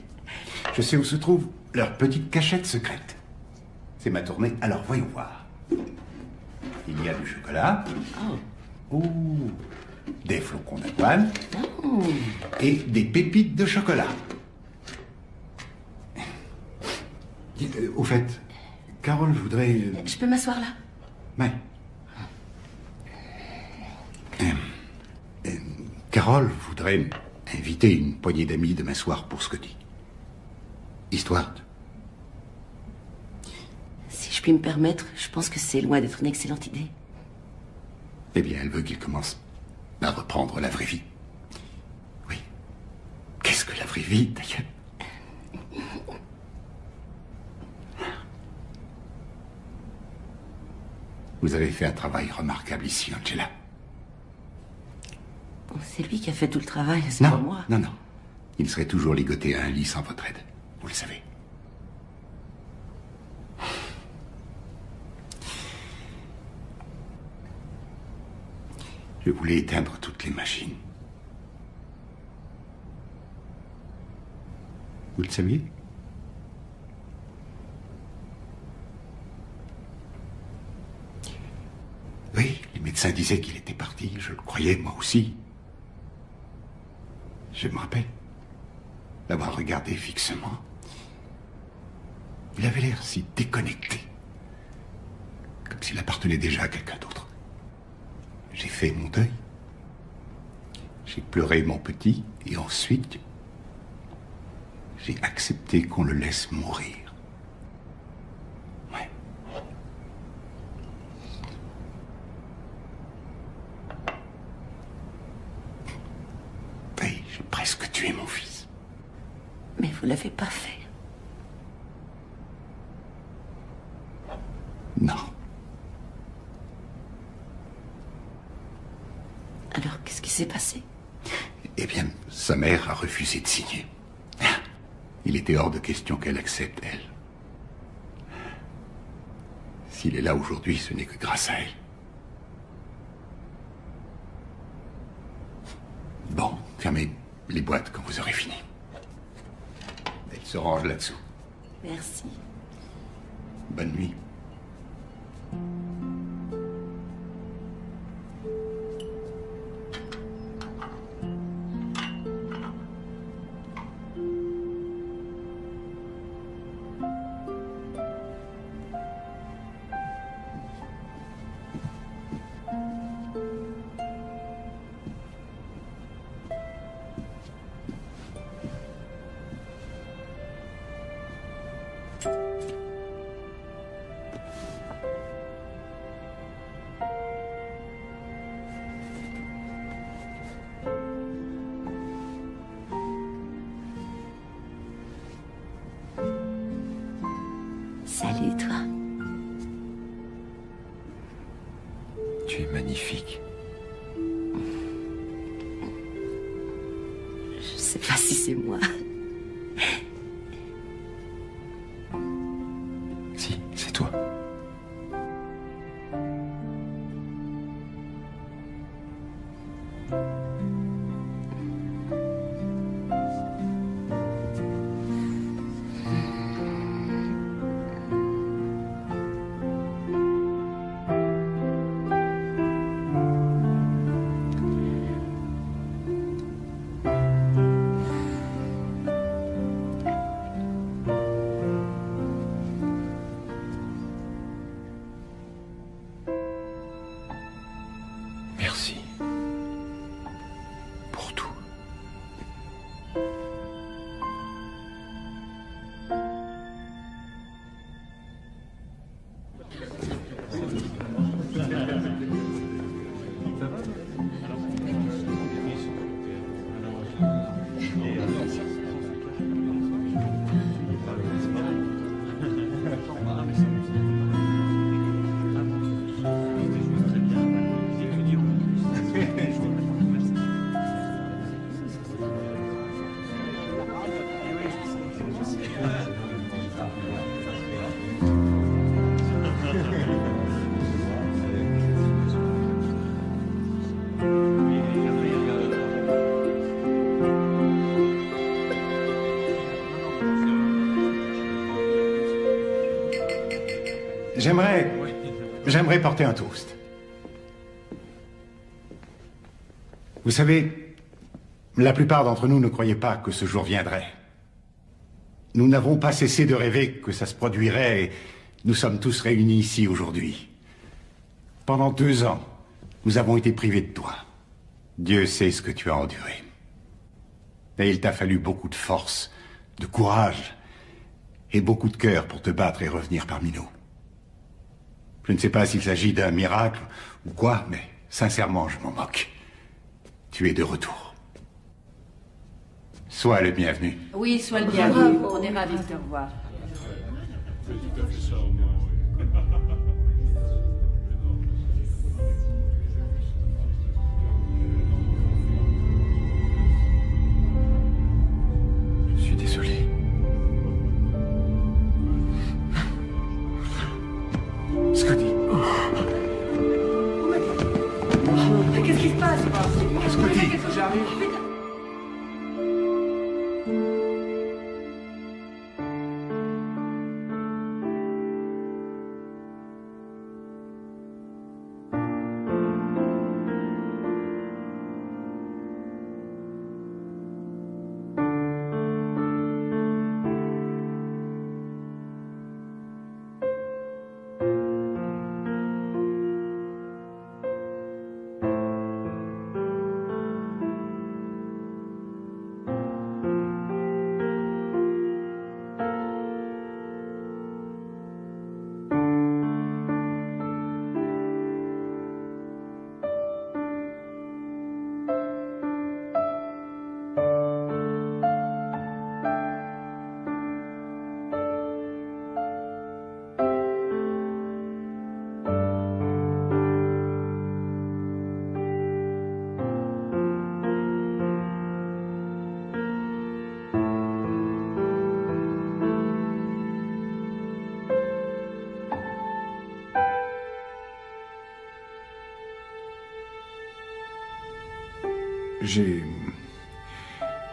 Je sais où se trouve leur petite cachette secrète. C'est ma tournée, alors voyons voir. Il y a du chocolat. Oh. Des flocons d'avoine. Oh. Et des pépites de chocolat. Au fait, Carole voudrait... Je peux m'asseoir là? Ouais. Carole voudrait inviter une poignée d'amis demain soir pour Scotty. Histoire de... Si je puis me permettre, je pense que c'est loin d'être une excellente idée. Eh bien, elle veut qu'il commence à reprendre la vraie vie. Oui. Qu'est-ce que la vraie vie, d'ailleurs? Vous avez fait un travail remarquable ici, Angela. C'est lui qui a fait tout le travail, c'est pas moi. Non. Il serait toujours ligoté à un lit sans votre aide. Vous le savez. Je voulais éteindre toutes les machines. Vous le saviez? Oui, les médecins disaient qu'il était parti. Je le croyais, moi aussi. Je me rappelle l'avoir regardé fixement. Il avait l'air si déconnecté. Comme s'il appartenait déjà à quelqu'un d'autre. J'ai fait mon deuil. J'ai pleuré mon petit, et ensuite, j'ai accepté qu'on le laisse mourir. Ouais. Oui, j'ai presque tué mon fils. Mais vous l'avez pas fait. Non. Alors, qu'est-ce qui s'est passé? Eh bien, sa mère a refusé de signer. Il était hors de question qu'elle accepte, elle. S'il est là aujourd'hui, ce n'est que grâce à elle. Bon, fermez les boîtes quand vous aurez fini. Elle se range là-dessous. Merci. Bonne nuit. Salut, toi. Tu es magnifique. Je sais pas si c'est moi. Si, c'est toi. Merci. Pour tout. J'aimerais porter un toast. Vous savez, la plupart d'entre nous ne croyaient pas que ce jour viendrait. Nous n'avons pas cessé de rêver que ça se produirait et nous sommes tous réunis ici aujourd'hui. Pendant 2 ans, nous avons été privés de toi. Dieu sait ce que tu as enduré. Et il t'a fallu beaucoup de force, de courage et beaucoup de cœur pour te battre et revenir parmi nous. Je ne sais pas s'il s'agit d'un miracle ou quoi, mais sincèrement, je m'en moque. Tu es de retour. Sois le bienvenu. Oui, sois le bienvenu. On est ravis de te revoir. Je suis désolé. Scotty. Mais qu'est-ce qui se passe? Scotty, j'arrive.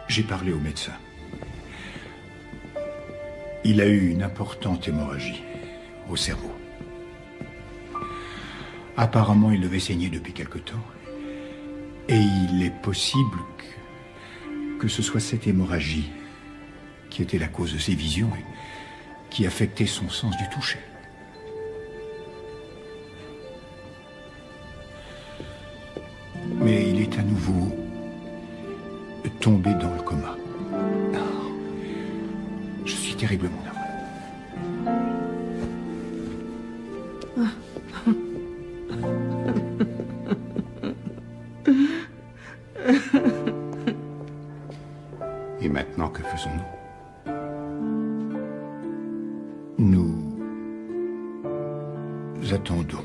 J'ai parlé au médecin. Il a eu une importante hémorragie au cerveau. Apparemment, il devait saigner depuis quelque temps. Et il est possible que ce soit cette hémorragie qui était la cause de ses visions et qui affectait son sens du toucher. Mais il est à nouveau tombé dans le coma. Je suis terriblement navré. Et maintenant, que faisons-nous? Nous attendons.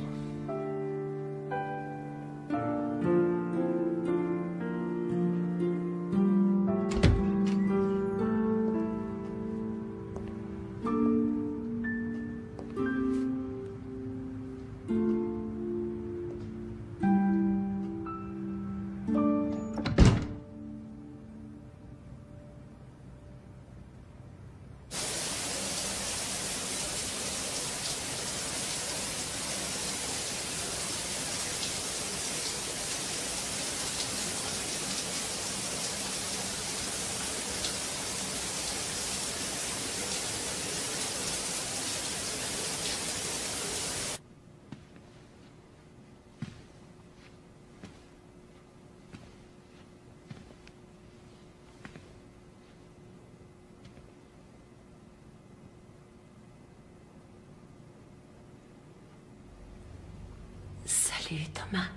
Salut, Thomas.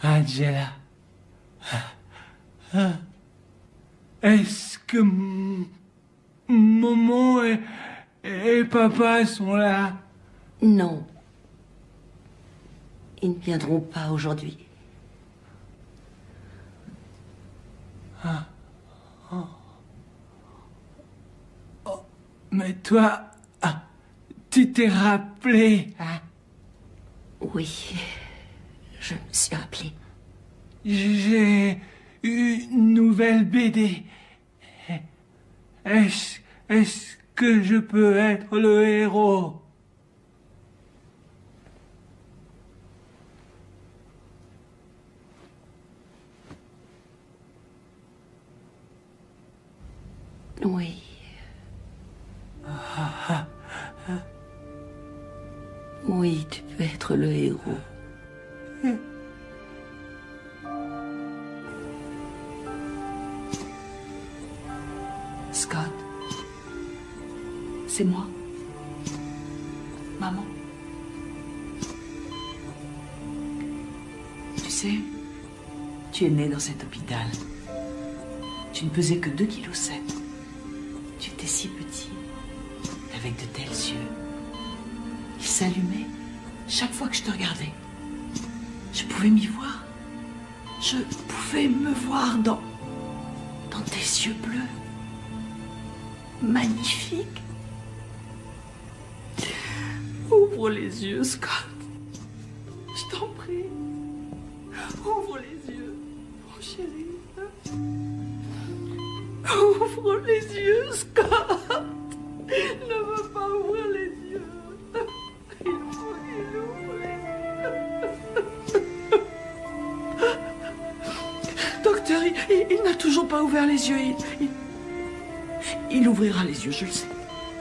Angela. Est-ce que maman et papa sont là? Non. Ils ne viendront pas aujourd'hui. Mais toi, tu t'es rappelé, hein? Oui, je me suis rappelé. J'ai une nouvelle BD. Est-ce que je peux être le héros? Oui. Oui, tu peux être le héros. Scott, c'est moi. Maman. Tu sais, tu es né dans cet hôpital. Tu ne pesais que 2,7 kg. Tu étais si petit, avec de tels yeux. Ils s'allumaient chaque fois que je te regardais. Je pouvais m'y voir. Je pouvais me voir dans tes yeux bleus. Magnifique. Ouvre les yeux, Scott. Je t'en prie. Ouvre les yeux, mon chéri. Ouvre les yeux, Scott. Ne veux pas ouvrir les yeux. Il faut qu'il ouvre les yeux. Docteur, il n'a toujours pas ouvert les yeux. Il ouvrira les yeux, je le sais.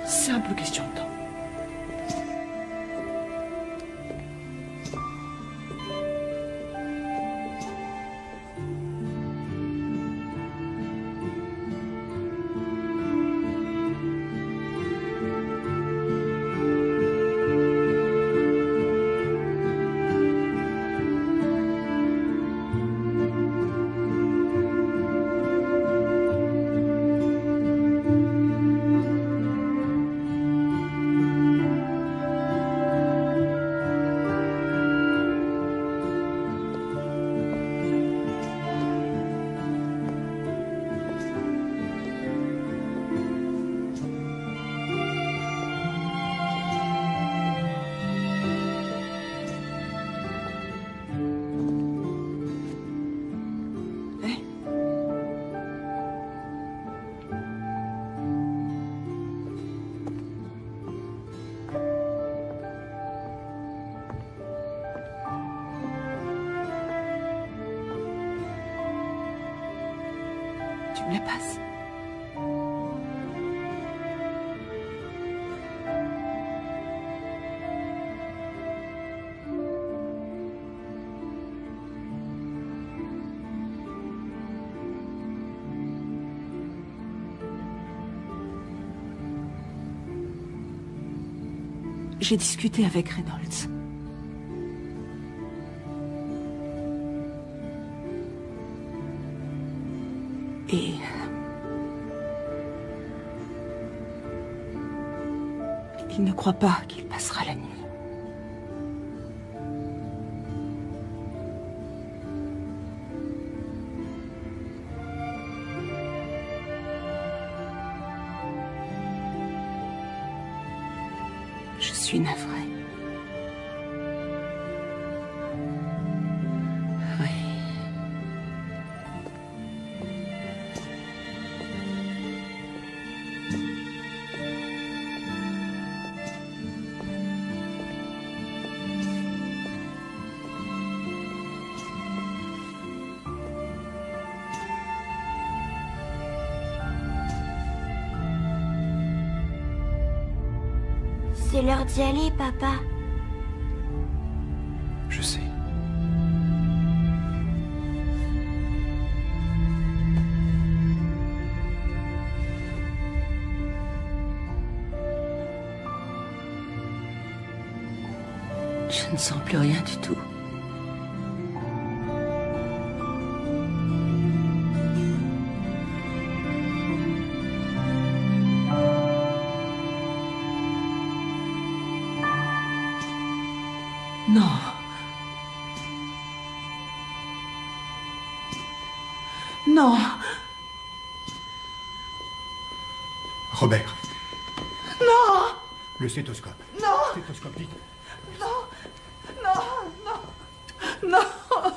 Simple question de temps. me la passe. J'ai discuté avec Reynolds. Et... il ne croit pas qu'il passera la nuit. Je suis navrée. Oui. C'est l'heure d'y aller, papa. Je sais. Je ne sens plus rien du tout. Non. Non. Robert. Non. Le stéthoscope. Non. Stéthoscope, vite. Non. Non. Non. Non.